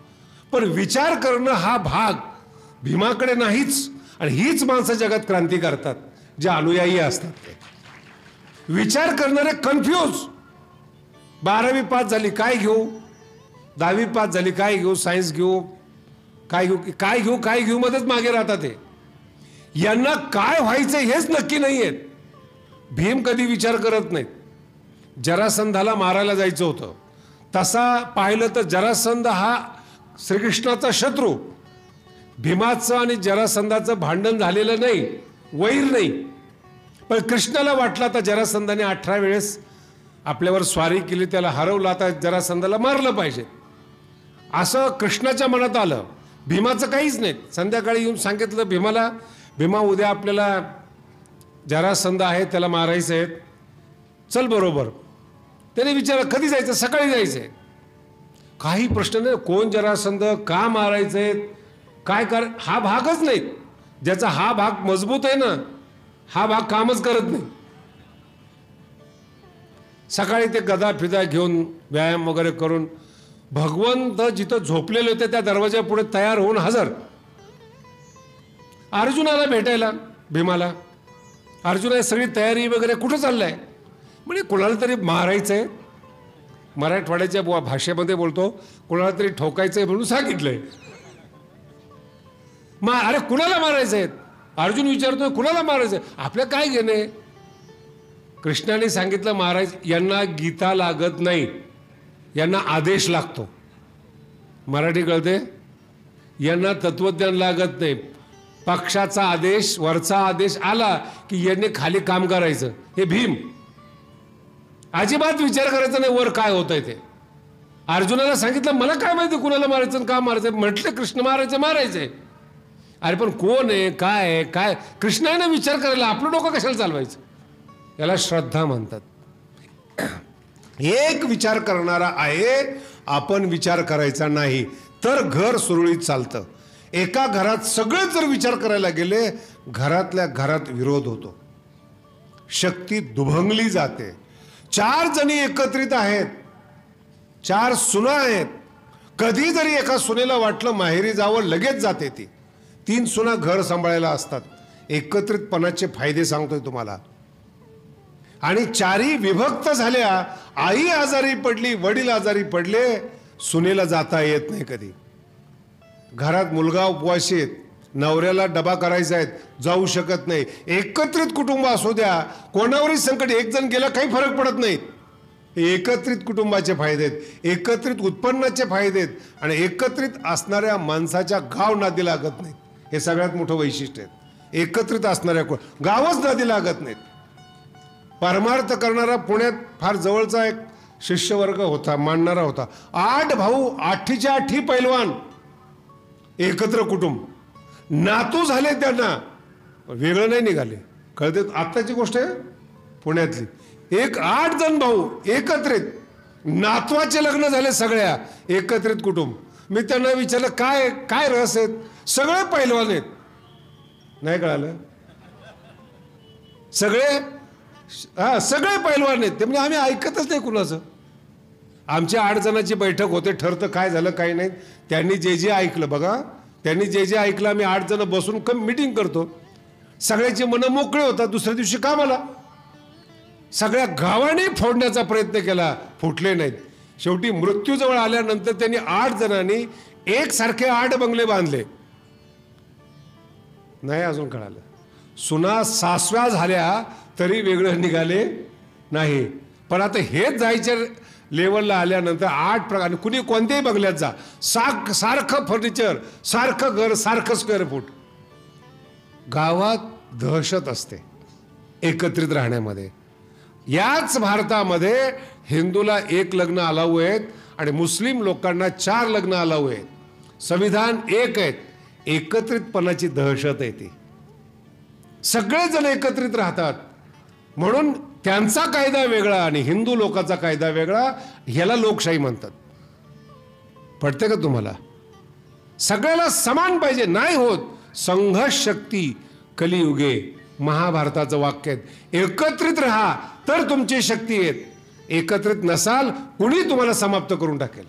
पण विचार करणं हा भाग भीमाकडे नाहीच. आणि हीच माणसं जगात क्रांती करतात जे अनुयायी असतात. ते विचार करणारे कन्फ्यूज. 12वी पास झाली काय घेऊ, 10वी पास झाली काय घेऊ, सायन्स घेऊ काय घेऊ, काय घेऊ काय घेऊ मध्येच मागे राहतात. ते यांना काय व्हायचं हेच नक्की नाहीये. भीम कधी विचार करत नाहीत. जरासंधाला मारायला जायचं होतं, तसा पाहिलं तर जरासंध हा श्रीकृष्णाचा शत्रू. भीमाचं आणि जरासंधाचं भांडण झालेलं नाही, वैर नाही. पण कृष्णाला वाटलं आता जरासंधाने 18 वेळेस आपल्यावर स्वारी केली, त्याला हरवलं, आता जरासंधाला मारलं पाहिजे असं कृष्णाच्या मनात आलं. भीमाचं काहीच नाही. संध्याकाळी येऊन सांगितलं भीमाला, भीमा उद्या आपल्याला जरासंध आहे त्याला मारायचं आहे, चल बरोबर. त्याने विचारलं कधी जायचं, सकाळी जायचंय. काही प्रश्न नाही, कोण जरासंध, का मारायचंय, काय कर, हा भागच नाही. ज्याचा हा भाग मजबूत आहे ना, हा भाग कामच करत नाही. सकाळी ते गदा फिदा घेऊन व्यायाम वगैरे करून भगवंत जिथं झोपलेले होते त्या दरवाजा पुढे तयार होऊन हजर. अर्जुनाला भेटायला भीमाला. अर्जुना सगळी तयारी वगैरे कुठं चाललाय, म्हणजे कोणाला तरी मारायचंय. मराठवाड्याच्या भाषेमध्ये बोलतो, कोणाला तरी ठोकायचंय म्हणून सांगितलंय. अरे कुणाला मारायचंय, अर्जुन विचारतोय कुणाला मारायचंय, आपल्या काय घेणे. कृष्णाने सांगितलं मारायचं. यांना गीता लागत नाही, यांना आदेश लागतो. मराठी कळते, यांना तत्वज्ञान लागत नाही. पक्षाचा आदेश, वरचा आदेश आला की यांनी खाली काम करायचं. हे भीम अजिबात विचार करायचा नाही वर काय होतंय ते. अर्जुनाला सांगितलं मला काय माहिती कुणाला मारायचं का मारायचं, म्हटलं कृष्ण मारायचं मारायचंय. अरे पण कोण आहे काय आहे काय, कृष्णाने विचार करायला आपलं डोकं कशाला चालवायचं. याला श्रद्धा म्हणतात. एक विचार करणारा आहे, आपण विचार करायचा नाही तर घर सुरळीत चालतं. एका घरात सगळे जर विचार करायला गेले, घरातल्या घरात विरोध होतो, शक्ती दुभंगली जाते. 4 जणी एकत्रित आहेत, 4 सुना आहेत. कधी जरी एका सुनेला वाटलं माहेरी जावं लगेच जाते ती. 3 सुना घर सांभाळायला असतात. एकत्रितपणाचे फायदे सांगतोय तुम्हाला. आणि 4ही विभक्त झाल्या. आई आजारी पडली, वडील आजारी पडले, सुनेला जाता येत नाही कधी. घरात मुलगा उपवासी आहेत, नवऱ्याला डबा करायचा आहे, जाऊ शकत नाही. एकत्रित कुटुंब असू द्या, कोणावरही संकट, एक जण गेला काही फरक पडत नाही. एकत्रित कुटुंबाचे फायदे आहेत, एकत्रित उत्पन्नाचे फायदे आहेत आणि एकत्रित असणाऱ्या माणसाच्या गाव नादी लागत नाहीत. हे सगळ्यात मोठं वैशिष्ट्य आहे. एकत्रित असणाऱ्या गावच नादी लागत नाहीत. परमार्थ करणारा पुण्यात फार जवळचा एक शिष्यवर्ग होता, मांडणारा होता. 8 भाऊ, 8च्या 8 पैलवान, एकत्र कुटुंब, नातू झाले, त्यांना वेगळं नाही निघाले. कळते? आत्ताची गोष्ट आहे पुण्यातली. 8 जण भाऊ एकत्रित, नातवाचे लग्न झाले, सगळ्या एकत्रित कुटुंब. मी त्यांना विचारलं काय काय रस आहेत? सगळे पैलवान आहेत. नाही कळालं? सगळे पैलवान आहेत. ते म्हणजे आम्ही ऐकतच नाही कुणाचं. आमची 8 जणांची बैठक होते, ठरतं काय झालं काही नाही. त्यांनी जे जे ऐकलं, बघा, त्यांनी जे जे ऐकलं आम्ही 8 जण बसून मीटिंग करतो. सगळ्याची मनं मोकळे होतात. दुसऱ्या दिवशी कामाला. सगळ्या गावाने फोडण्याचा प्रयत्न केला, फुटले नाहीत. शेवटी मृत्यूजवळ आल्यानंतर त्यांनी 8 जणांनी एकसारखे 8 बंगले बांधले. नाही अजून कळालं. सुना सासव्या झाल्या तरी वेगळं निघाले नाही. पण आता हेच जायच्या लेवलला आल्यानंतर 8 प्रकार, कुणी कोणत्याही बंगल्यात जा, सारखं फर्निचर, सारखं घर, सारखं स्क्वेअर फूट. गावात दहशत असते एकत्रित राहण्यामध्ये. याच भारतामध्ये हिंदूला 1 लग्न अलाऊ आहेत आणि मुस्लिम लोकांना 4 लग्न अलाऊ आहेत. संविधान 1 आहेत. एकत्रितपणाची दहशत आहे ती. सगळेजण एकत्रित राहतात म्हणून त्यांचा कायदा वेगळा आणि हिंदू लोकांचा कायदा वेगळा. ह्याला लोकशाही म्हणतात. पडते का तुम्हाला? सगळ्याला समान पाहिजे, नाही होत. संघर्ष शक्ती कलियुगे, महाभारताचं वाक्य आहे. एकत्रित राहा तर तुमची शक्ती आहेत. एकत्रित नसाल कुणी तुम्हाला समाप्त करून टाकेल.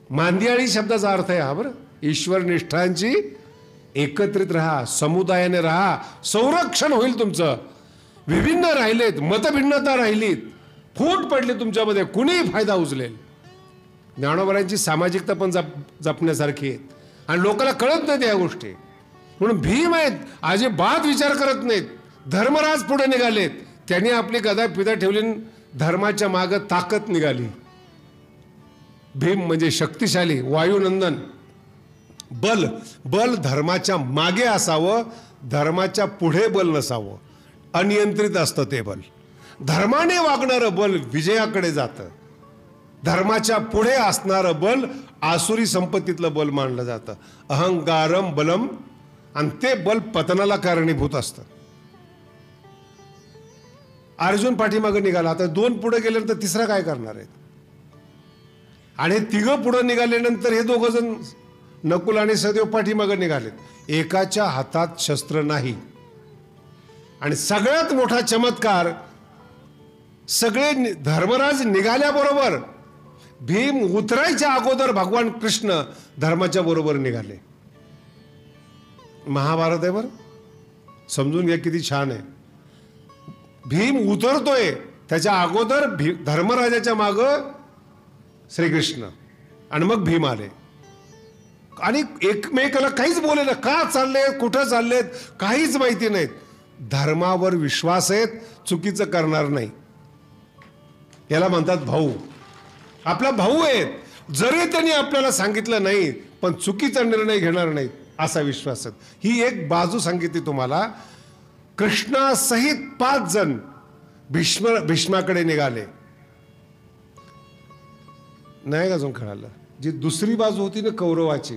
मांदियाळी शब्दाचा अर्थ आहे हा बरं. ईश्वर निष्ठांची एकत्रित राहा, समुदायाने राहा, संरक्षण होईल तुमचं. विभिन्न राहिलेत, मतभिन्नता राहिलीत, फूट पडली तुमच्यामध्ये, कुणीही फायदा उचलेल. ज्ञानोबरांची सामाजिकता पण जपण्यासारखी आहे आणि लोकांना कळत नाहीत या गोष्टी. म्हणून भीम आहेत, अजिबात विचार करत नाहीत. धर्मराज पुढे निघालेत, त्यांनी आपली गदा पिदा ठेवली, धर्माच्या मागे ताकद निघाली. भीम म्हणजे शक्तिशाली, वायुनंदन. बल धर्माच्या मागे असावं, धर्माच्या पुढे बल नसावं. अनियंत्रित असतं ते बल. धर्माने वागणारं बल विजयाकडे जातं. धर्माच्या पुढे असणारं बल आसुरी संपत्तीतलं बल मानलं जातं. अहंकारम बलम, आणि ते बल पतनाला कारणीभूत असतं. अर्जुन पाठीमागे निघाला, आता 2 पुढे गेल्यानंतर तिसरा काय करणार आहेत? आणि 3 पुढे निघाल्यानंतर हे 2 जण नकुल आणि सहदेव पाठीमागे निघालेत. एकाच्या हातात शस्त्र नाही. आणि सगळ्यात मोठा चमत्कार, सगळे धर्मराज निघाल्याबरोबर भीम उतरायच्या अगोदर भगवान कृष्ण धर्माच्या बरोबर निघाले. महाभारत आहे बरं, समजून घ्या किती छान आहे. भीम उतरतोय त्याच्या अगोदर धर्मराजाच्या माग श्रीकृष्ण आणि मग भीम आले. आणि एकमेकाला काहीच बोले ना, का चाललेत, कुठं चाललेत, काहीच माहिती नाहीत. धर्मावर विश्वास आहेत, चुकीचं करणार नाही. याला म्हणतात भाऊ. आपला भाऊ आहेत, जरी त्यांनी आपल्याला सांगितलं नाही पण चुकीचा निर्णय घेणार नाहीत असा विश्वास आहे. ही एक बाजू सांगितली तुम्हाला. कृष्णासहित 5 जण भीष्माकडे निघाले. नाही अजून कळालं. जी दुसरी बाजू होती ना कौरवाची,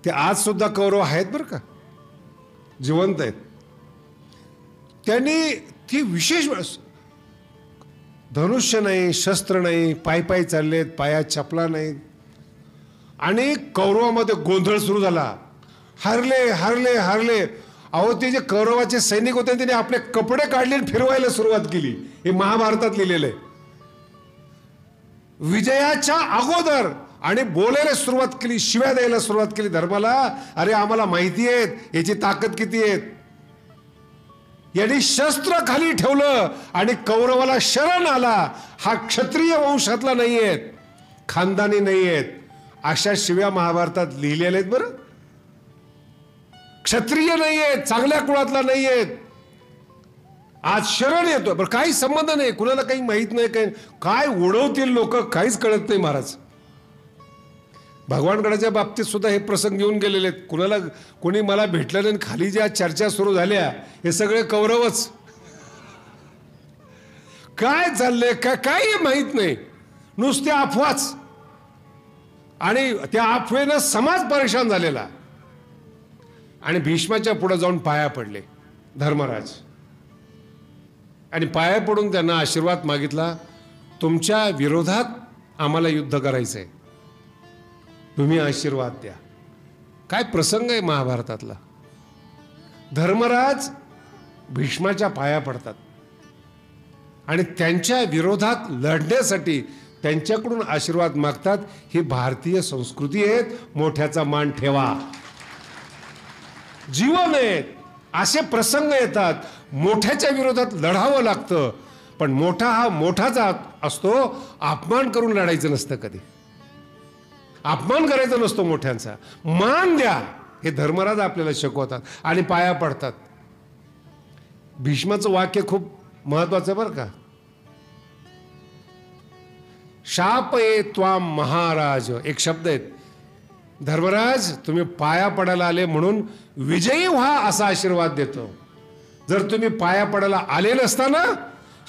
ते आज सुद्धा कौरव आहेत बरं का, जिवंत आहेत. त्यांनी ती विशेष धनुष्य नाही, शस्त्र नाही, पायी चाललेत, पायात चपला नाहीत. आणि कौरवामध्ये गोंधळ सुरू झाला. हरले हरले हरले. अहो, ते जे कौरवाचे सैनिक होते त्यांनी आपले कपडे काढले आणि फिरवायला सुरुवात केली. हे महाभारतात लिहिलेलं आहे. विजयाच्या अगोदर आणि बोलायला सुरुवात केली, शिव्या द्यायला सुरुवात केली धर्माला. अरे आम्हाला माहिती आहे याची ताकद किती आहे. यांनी शस्त्र खाली ठेवलं आणि कौरवाला शरण आला. हा क्षत्रिय वंशातला नाही आहेत, खानदानी नाही आहेत, अशा शिव्या महाभारतात लिहिलेल्या आहेत बरं. क्षत्रिय नाही आहेत, चांगल्या कुळातला नाही आहेत. आज शरण येतो, बरं काही संबंध नाही, कुणाला काही माहीत नाही, काही काय उडवतील लोक काहीच कळत नाही महाराज. भगवानगडाच्या बाबतीत सुद्धा हे प्रसंग येऊन गेलेले आहेत. कुणाला कोणी मला भेटलं नाही, खाली ज्या चर्चा सुरू झाल्या हे सगळे कौरवच. काय चाललंय काही माहीत नाही, नुसते अफवाच. आणि त्या अफवेनं समाज परेशान झालेला. आणि भीष्माच्या पुढे जाऊन पाया पडले धर्मराज, आणि पाया पडून त्यांना आशीर्वाद मागितला, तुमच्या विरोधात आम्हाला युद्ध करायचंय, तुम्ही आशीर्वाद द्या. काय प्रसंग आहे महाभारतातला. धर्मराज भीष्माच्या पाया पडतात आणि त्यांच्या विरोधात लढण्यासाठी त्यांच्याकडून आशीर्वाद मागतात. ही भारतीय संस्कृती आहे. मोठ्याचा मान ठेवा. जीवन आहे, असे प्रसंग येतात, मोठ्याच्या विरोधात लढावं लागतं. पण मोठा हा मोठाच असतो, अपमान करून लढायचं नसतं. कधी अपमान करायचा नसतो मोठ्यांचा. मान द्या, हे धर्मराज आपल्याला शिकवतात आणि पाया पडतात. भीष्माचं वाक्य खूप महत्वाचं बरं का. शापये त्वाम महाराज, एक शब्द आहे. धर्मराज तुम्ही पाया पडायला आले म्हणून विजयी व्हा असा आशीर्वाद देतो. जर तुम्ही पाया पडायला आले नसताना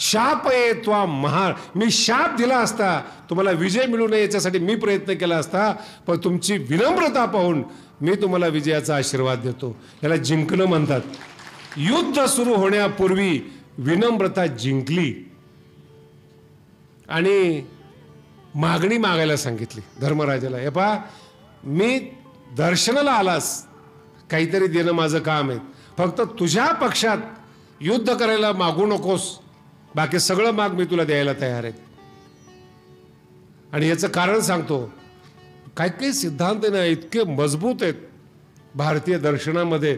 शापये त्वाम महार, मी शाप दिला असता, तुम्हाला विजय मिळू नये याच्यासाठी मी प्रयत्न केला असता, पण तुमची विनम्रता पाहून मी तुम्हाला विजयाचा आशीर्वाद देतो. याला जिंकणं म्हणतात. युद्ध सुरू होण्यापूर्वी विनम्रता जिंकली आणि मागणी मागायला सांगितली धर्मराजाला. हे पहा, मी दर्शनाला आलास, काहीतरी देणं माझं काम आहे, फक्त तुझ्या पक्षात युद्ध करायला मागू नकोस, बाकी सगळं माग मी तुला द्यायला तयार आहे. आणि याचं कारण सांगतो. काही काही सिद्धांत ना इतके मजबूत आहेत भारतीय दर्शनामध्ये.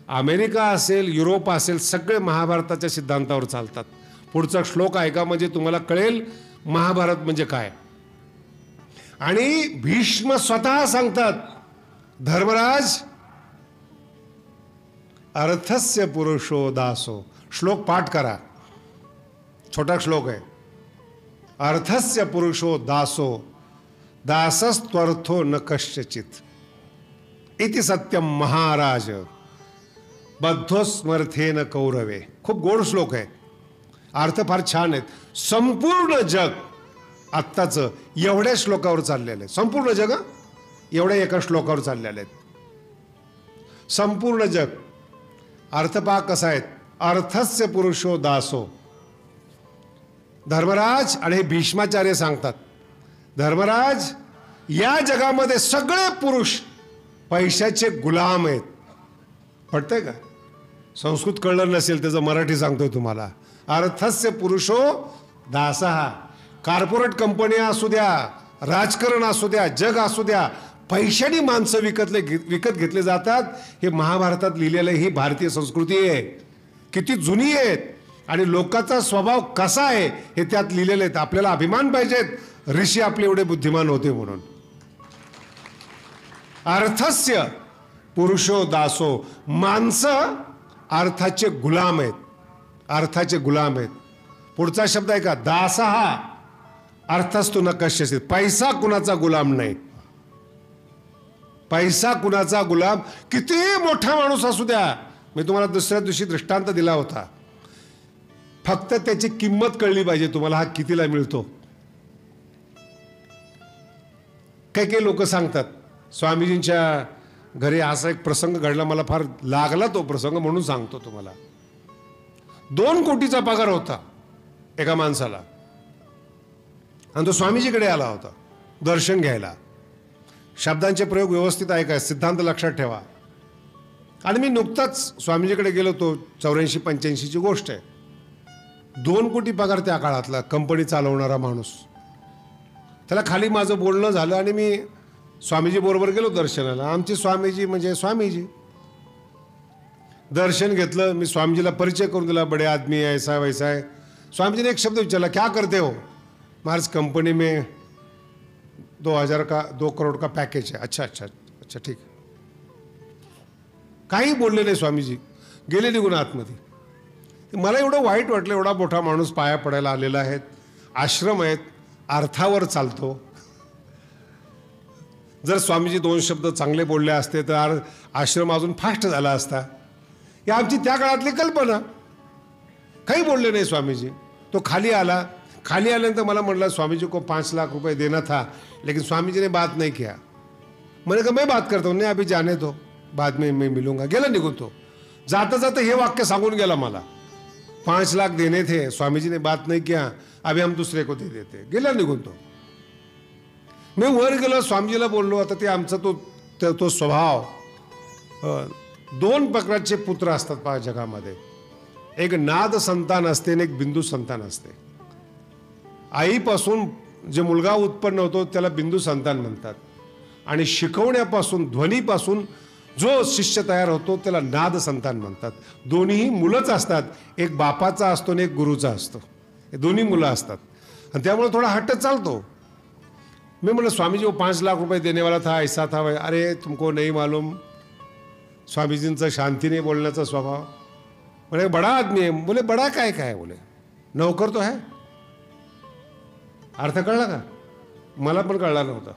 अमेरिका असेल, युरोप असेल, सगळे महाभारताच्या सिद्धांतावर चालतात. पुढचा श्लोक ऐका म्हणजे तुम्हाला कळेल महाभारत म्हणजे काय. आणि भीष्म स्वतः सांगतात, धर्मराज अर्थस्य पुरुषो दासो. श्लोक पाठ करा, छोटा श्लोक आहे. अर्थस्य पुरुषो दासो दासस्त्वर्थो न कश्चित इति सत्यम महाराज बद्धोस्मर्थेन कौरवे. खूप गोड श्लोक आहे, अर्थ फार छान आहेत. संपूर्ण जग आत्ताचं एवढ्या श्लोकावर चाललेलं आहे. संपूर्ण जग एवढ्या एका श्लोकावर चाललेलं आहे. संपूर्ण जग. अर्थ पहा कसा आहे. अर्थस्य पुरुषो दासो. धर्मराज आणि हे भीष्माचार्य सांगतात, धर्मराज या जगामध्ये सगळे पुरुष पैशाचे गुलाम आहेत. पटतंय का? संस्कृत कळलं नसेल त्याचं मराठी सांगतोय तुम्हाला. अर्थस्य पुरुषो दासः. कॉर्पोरेट कंपन्या असू द्या, राजकारण असू द्या, जग असू द्या, पैशाने माणसं विकत घेतले जातात. हे महाभारतात लिहिलेलं ही भारतीय संस्कृती आहे. किती जुनी आहेत आणि लोकांचा स्वभाव कसा आहे हे त्यात लिहिलेले आहेत. आपल्याला अभिमान पाहिजेत ऋषी आपले एवढे बुद्धिमान होते म्हणून. अर्थस्य पुरुषो दासो. माणसं अर्थाचे गुलाम आहेत. अर्थाचे गुलाम आहेत. पुढचा शब्द आहे का, दासः अर्थस्तु न कश्चित. पैसा कुणाचा गुलाम नाही. पैसा कुणाचा गुलाम, किती मोठा माणूस असू द्या. मी तुम्हाला दुसऱ्या दिवशी दृष्टांत दिला होता. फक्त त्याची किंमत कळली पाहिजे तुम्हाला, हा कितीला मिळतो. काही काही लोक सांगतात, स्वामीजींच्या घरी असा एक प्रसंग घडला, मला फार लागला तो प्रसंग म्हणून सांगतो तुम्हाला. 2 कोटीचा पगार होता एका माणसाला आणि तो स्वामीजीकडे आला होता दर्शन घ्यायला. शब्दांचे प्रयोग व्यवस्थित ऐकाय, सिद्धांत लक्षात ठेवा. आणि मी नुकताच स्वामीजीकडे गेलो होतो, 84-85ची गोष्ट आहे. 2 कोटी पगार त्या काळातला, कंपनी चालवणारा माणूस. त्याला खाली माझं बोलणं झालं आणि मी स्वामीजी बरोबर गेलो दर्शनाला. आमचे स्वामीजी म्हणजे स्वामीजी. दर्शन घेतलं, मी स्वामीजीला परिचय करून दिला, बडे आदमी है, ऐसा वैसा है. स्वामीजीने एक शब्द विचारला, क्या करते हो? महाराज कंपनी में 2 करोड़ का पैकेज है. अच्छा अच्छा अच्छा ठीक. काही बोलले नाही स्वामीजी, गेले निघून आतमध्ये. मला एवढं वाईट वाटलं, एवढा मोठा माणूस पाया पडायला आलेला आहे, आश्रम आहेत, अर्थावर चालतो. जर स्वामीजी 2 शब्द चांगले बोलले असते तर आश्रम अजून फास्ट झाला असता. ही आमची त्या काळातली कल्पना. काही बोलले नाही स्वामीजी. तो खाली आला. खाली आल्यानंतर मला म्हटलं स्वामीजी को 5 लाख रुपए देना था, लेकिन स्वामीजी ने बात नहीं किया. मैंने कहा मैं बात करता हूँ. नहीं अभी जाने दो, बाद में मैं मिलूंगा. गेला निघून तो. जाता जाता हे वाक्य सांगून गेला मला, 5 लाख देने थे, स्वामीजी ने बात नहीं किया, अभी हम दूसरे को दे देते. गेला निघून तो. मी वर गेलो, स्वामीजीला बोललो. आता ते आमचा तो स्वभाव. 2 प्रकारचे पुत्र असतात पहा जगामध्ये. एक नाद संतान असते आणि एक बिंदू संतान असते. आईपासून जे मुलगा उत्पन्न होतो त्याला बिंदू संतान म्हणतात, आणि शिकवण्यापासून ध्वनीपासून जो शिष्य तयार होतो त्याला नाद संतान म्हणतात. दोन्हीही मुलंच असतात. एक बापाचा असतो आणि एक गुरुचा असतो. हे दोन्ही मुलं असतात, आणि त्यामुळे थोडा हट्ट चालतो. मैं बोला स्वामी जी वो 5 लाख रुपए देने वाला था, ऐसा था. अरे तुमको नहीं मालूम, स्वामीजींचा शांतीने बोलण्याचा स्वभाव. बोले बड़ा आदमी है. बोले बड़ा काय काय. बोले नौकर तो है. अर्थ कळला का? मला पण कळला नव्हता.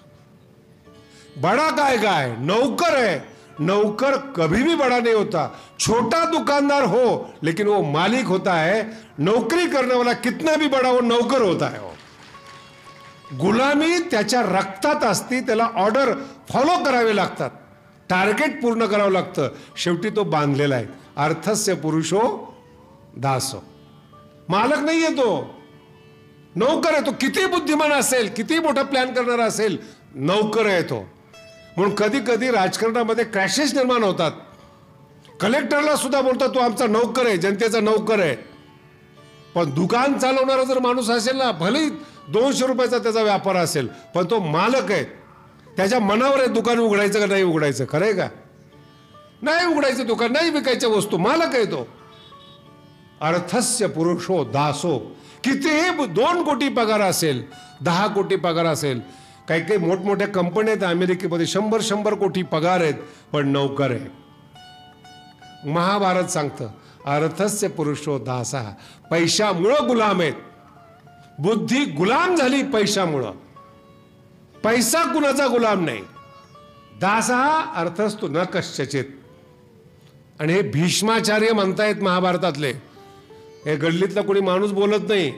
बड़ा काय काय, नौकर है. नौकर कभी भी बड़ा नहीं होता. छोटा दुकानदार हो लेकिन वो मालिक होता है. नौकरी करने वाला कितना भी बड़ा हो, नौकर होता है. गुलामी त्याच्या रक्तात असते. त्याला ऑर्डर फॉलो करावे लागतात, टार्गेट पूर्ण करावं लागतं. शेवटी तो बांधलेला आहे. अर्थस्य पुरुषो दासो. मालक नाही आहे तो, नौकर आहे तो. किती बुद्धिमान असेल, किती मोठा प्लॅन करणारा असेल, नौकर आहे तो. म्हणून कधी कधी राजकारणामध्ये क्रॅशेस निर्माण होतात. कलेक्टरला सुद्धा बोलतात तो आमचा नौकर आहे, जनतेचा नौकर आहे. पण दुकान चालवणारा जर माणूस असेल ना, भले 200 रुपयाचा त्याचा व्यापार असेल, पण तो मालक आहे. त्याच्या मनावर आहे दुकान उघडायचं का नाही उघडायचं. खरं आहे का? नाही उघडायचं दुकान, नाही विकायच्या वस्तू, मालक आहे तो. अर्थस्य पुरुषो दासो. कितीही 2 कोटी पगार असेल, 10 कोटी पगार असेल, काही काही मोठमोठ्या कंपन्या आहेत अमेरिकेमध्ये, 100 कोटी पगार आहेत, पण नौकर आहे. महाभारत सांगतं अर्थस्य पुरुषो दासा. पैशामुळं गुलाम आहेत. बुद्धी गुलाम झाली पैशामुळं. पैसा कुणाचा गुलाम नाही. दासा अर्थस्तु न कश्चित. आणि हे भीष्माचार्य म्हणतायत महाभारतातले. हे गल्लीतला कोणी माणूस बोलत नाही.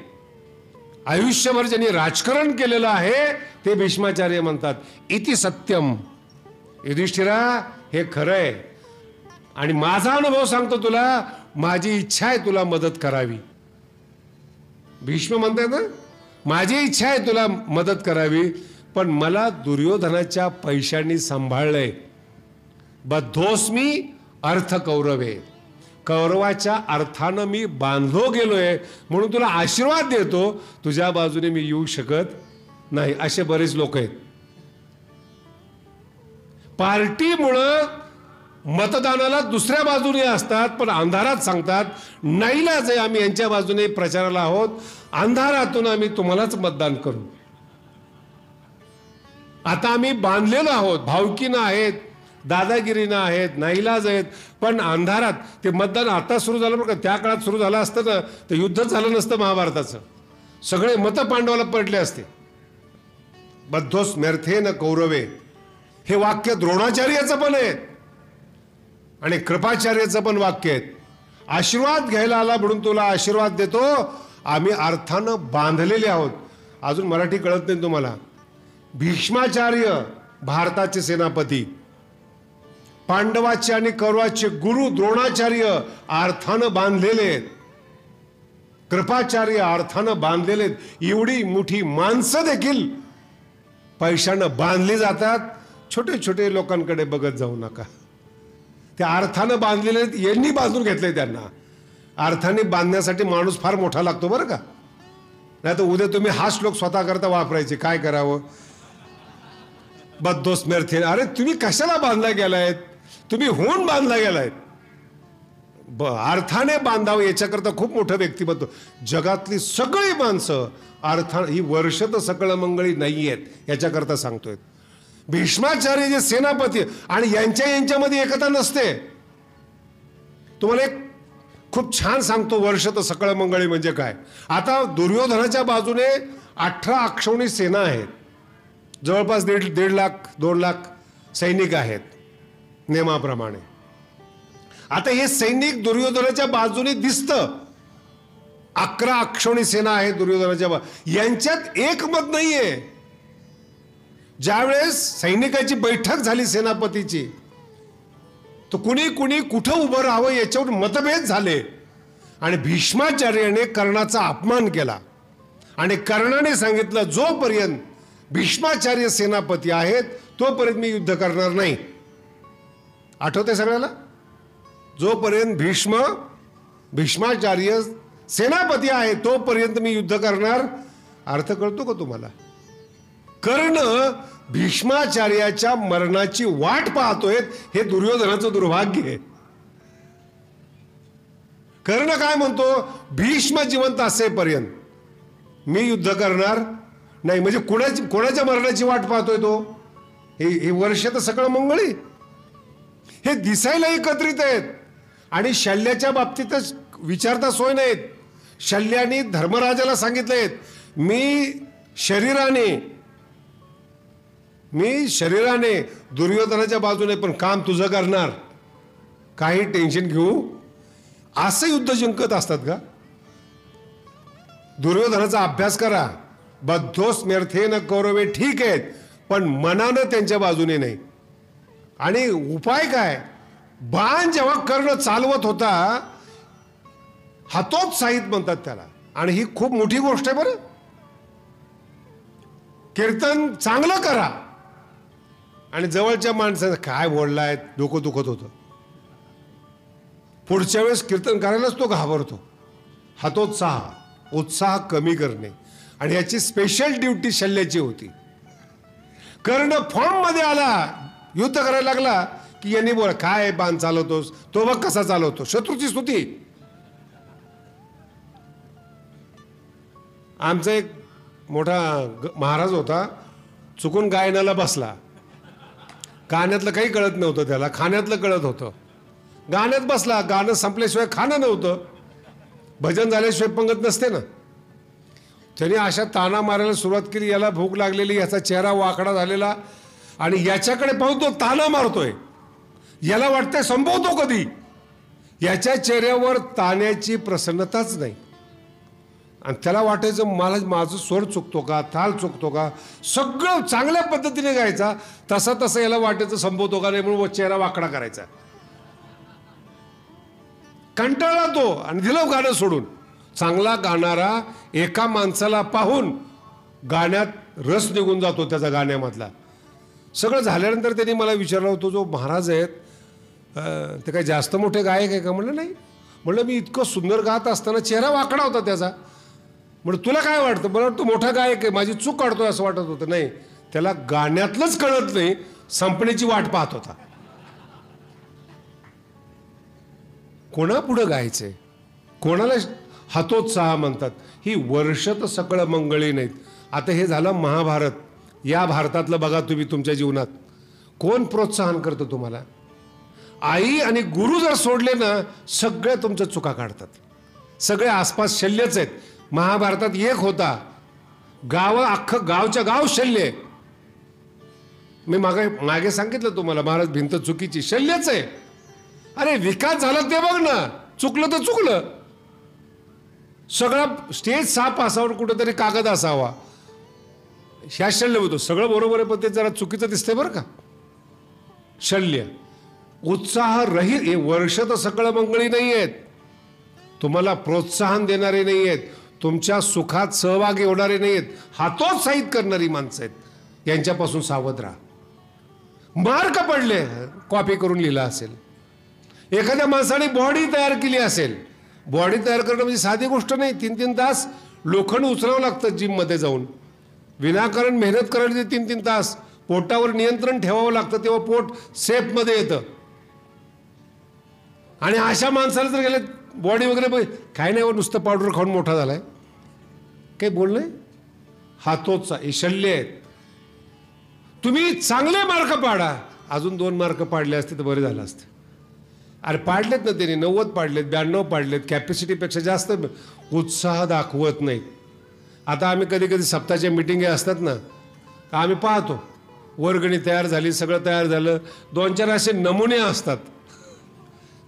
आयुष्यभर ज्यांनी राजकारण केलेलं आहे ते भीष्माचार्य म्हणतात. इति सत्यम. युधिष्ठिरा हे खरं आहे, आणि माझा अनुभव सांगतो तुला. माझी इच्छा आहे तुला मदत करावी. भीष्म म्हणतात ना, माझी इच्छा आहे तुला मदत करावी, पण मला दुर्योधनाच्या पैशांनी सांभाळलंय. बद्धोस्मी अर्थ कौरवे. कौरवाच्या अर्थानं मी बांधलो गेलोय, म्हणून तुला आशीर्वाद देतो. तुझ्या बाजूने मी येऊ शकत नाही. असे बरेच लोक आहेत. पार्टीमुळं मतदानाला दुसऱ्या बाजूने असतात, पण अंधारात सांगतात नाईलाज आहे, आम्ही यांच्या बाजूने प्रचाराला आहोत, अंधारातून आम्ही तुम्हालाच मतदान करू. आता आम्ही बांधलेलो आहोत, भावकीनं आहेत, दादागिरीनं आहेत, नाईलाज आहेत, पण अंधारात. ते मतदान आता सुरू झालं बरं का. त्या काळात सुरू झालं असतं ना तर युद्ध झालं नसतं महाभारताचं. सगळे मत पांडवाला पडले असते. बद्धोस मेर्थेन कौरवे. हे वाक्य द्रोणाचार्याचं पण आहे आणि कृपाचार्याचं पण वाक्य आहे. आशीर्वाद घ्यायला आला म्हणून तुला आशीर्वाद देतो. आम्ही अर्थानं बांधलेले आहोत. अजून मराठी कळत नाही तुम्हाला. भीष्माचार्य भारताचे सेनापती, पांडवाचे आणि कौरवाचे गुरु द्रोणाचार्य अर्थानं बांधलेले आहेत. कृपाचार्य अर्थानं बांधलेले आहेत. एवढी मोठी माणसं देखील पैशानं बांधली जातात. छोटे छोटे लोकांकडे बघत जाऊ नका. त्या अर्थानं बांधलेले आहेत. यांनी बांधून घेतलंय त्यांना. अर्थाने बांधण्यासाठी माणूस फार मोठा लागतो बरं का. नाही तर उद्या तुम्ही हा श्लोक स्वतः करता वापरायचे. काय करावं? बद्धोस मेर्थेन. अरे तुम्ही कशाला बांधला गेलायत? तुम्ही होऊन बांधला गेलायत. अर्थाने बांधावं याच्याकरता खूप मोठं व्यक्तिमत्व. जगातली सगळी माणसं अर्थान. ही वर्ष तर सकळ मंगळी नाही आहेत याच्याकरता सांगतोय. भीष्माचार्य जे सेनापती आणि यांच्यामध्ये एकता नसते. तुम्हाला एक खूप छान सांगतो वर्ष तर सकळ मंगळी म्हणजे काय. आता दुर्योधनाच्या बाजूने 18 अक्षौणी सेना आहेत, जवळपास 1.5 लाख 2 लाख सैनिक आहेत नियमाप्रमाणे. आता हे सैनिक दुर्योधनाच्या बाजूने दिसतं, 11 अक्षौणी सेना आहे दुर्योधनाच्या यांच्यात एकमत नाहीये. ज्यावेळेस सैनिकाची बैठक झाली सेनापतीची, तर कुणी कुणी कुठं उभं राहावं याच्यावर मतभेद झाले आणि भीष्माचार्याने कर्णाचा अपमान केला आणि कर्णाने सांगितलं जोपर्यंत भीष्माचार्य सेनापती आहेत तोपर्यंत मी युद्ध करणार नाही. आठवतंय सगळ्याला? जोपर्यंत भीष्माचार्य सेनापती आहे तोपर्यंत मी युद्ध करणार. अर्थ कळतो का तुम्हाला? कर्ण भीष्माचार्याच्या मरणाची वाट पाहतोय, हे दुर्योधनाचं दुर्भाग्य आहे. कर्ण काय म्हणतो? भीष्म जिवंत असेपर्यंत मी युद्ध करणार नाही. म्हणजे कोणाच्या मरणाची वाट पाहतोय तो? हे वर्ष तर सकळ मंगळी. हे दिसायला एकत्रित आहेत आणि शल्याच्या बाबतीतच विचारता सोय नाहीत. शल्याने धर्मराजाला सांगितलंय मी शरीराने दुर्योधनाच्या बाजूने पण काम तुझं करणार, काही टेन्शन घेऊ. असं युद्ध जिंकत असतात का? दुर्योधनाचा अभ्यास करा. बद्धोस्म्यर्थेन कौरवे ठीक आहेत, पण मनानं त्यांच्या बाजूने नाही. आणि उपाय काय? बाण जेव्हा कर्ण चालवत होता, हतोत्साहित म्हणतात त्याला, आणि ही खूप मोठी गोष्ट आहे बरं. कीर्तन चांगलं करा आणि जवळच्या माणसानं काय बोललाय डोकं दुखत होतं, पुढच्या वेळेस कीर्तन करायलाच तो घाबरतो. उत्साह कमी करणे, आणि याची स्पेशल ड्युटी शल्याची होती. कर्ण फॉर्म मध्ये आला, युद्ध करायला लागला की यांनी बोल काय बाण चालवतोस, तो बघ कसा चालवतो. शत्रूची स्तुती. आमचा एक मोठा महाराज होता, चुकून गायनाला बसला. गाण्यातलं काही कळत नव्हतं त्याला, खाण्यातलं कळत होतं. गाण्यात बसला, गाणं संपल्याशिवाय खाणं नव्हतं, भजन झाल्याशिवाय पंगत नसते ना. त्याने अशा ताना मारायला सुरुवात केली. याला भूक लागलेली, याचा चेहरा वाकडा झालेला, आणि याच्याकडे पाहून तो ताना मारतोय. याला वाटतंय संपवतो कधी. याच्या चेहऱ्यावर ताण्याची प्रसन्नताच नाही. आणि त्याला वाटायचं मला माझं स्वर चुकतो का, ताल चुकतो का. सगळं चांगल्या पद्धतीने गायचा, तसं याला वाटायचं संपवतो का नाही, म्हणून चेहरा वाकडा करायचा. कंटाळला तो आणि दिलं गाणं सोडून. चांगला गाणारा एका माणसाला पाहून गाण्यात रस निघून जातो त्याचा गाण्यामधला. सगळं झाल्यानंतर त्यांनी मला विचारलं होतं, जो महाराज आहेत ते काही जास्त मोठे गायक आहे का? म्हणलं नाही. म्हणलं मी इतकं सुंदर गात असताना चेहरा वाकडा होता त्याचा. म्हणलं तुला काय वाटतं? मला वाटतं मोठा गायक आहे, माझी चूक काढतोय असं वाटत होतं. नाही, त्याला गाण्यातलंच कळत नाही, संपण्याची वाट पाहत होता. कोणापुढं गायचंय, कोणाला हतोत्साह म्हणतात. ही वर्ष तर सकळ मंगळी नाहीत. आता हे झालं महाभारत. या भारतातलं बघा तुम्ही तुमच्या जीवनात कोण प्रोत्साहन करतं तुम्हाला? आई आणि गुरु जर सोडले ना, सगळे तुमच्या चुका काढतात. सगळे आसपास शल्यच आहेत. महाभारतात एक होता, अख्खं गावच्या गाव शल्य. मी मागे सांगितलं तुम्हाला, महाराज भिंत चुकीची, शल्यच आहे. अरे विकास झाला ते बघ ना, चुकलं तर चुकलं. सगळा स्टेज साफ असावर कुठेतरी कागद असावा, ह्या शल्य होतो. सगळं बरोबर आहे, पण ते जरा चुकीचं दिसतंय बरं का. शल्य. उत्साह रहित. हे वर्ष तर सकळ मंगळी नाही आहेत. तुम्हाला प्रोत्साहन देणारे नाही आहेत, तुमच्या सुखात सहभागी होणारे नाही आहेत, हतोत्साहित करणारी माणसं आहेत. यांच्यापासून सावध राहा. मार्क पडले, कॉपी करून लिहिला असेल. एखाद्या माणसाने बॉडी तयार केली असेल. बॉडी तयार करणं म्हणजे साधी गोष्ट नाही. 3-3 तास लोखंड उचलावं लागतं जिममध्ये जाऊन. विनाकारण मेहनत करायला 3-3 तास. पोटावर नियंत्रण ठेवावं लागतं, तेव्हा पोट सेफमध्ये येतं. आणि अशा माणसाला जर गेले बॉडी वगैरे काय नाही, नुसतं पावडर खाऊन मोठा झालाय, काही बोलणं. हातोत्साह, शल्य आहेत. तुम्ही चांगले मार्क पाडा. अजून 2 मार्क पाडले असते तर बरे झालं असते. अरे पाडलेत ना त्यांनी, 90 पाडलेत, 92 पाडलेत, कॅपॅसिटीपेक्षा जास्त उत्साह दाखवत नाहीत. आता आम्ही कधी कधी सप्ताहाच्या मिटिंगी असतात ना, आम्ही पाहतो वर्गणी तयार झाली, सगळं तयार झालं, 2-4 असे नमुने असतात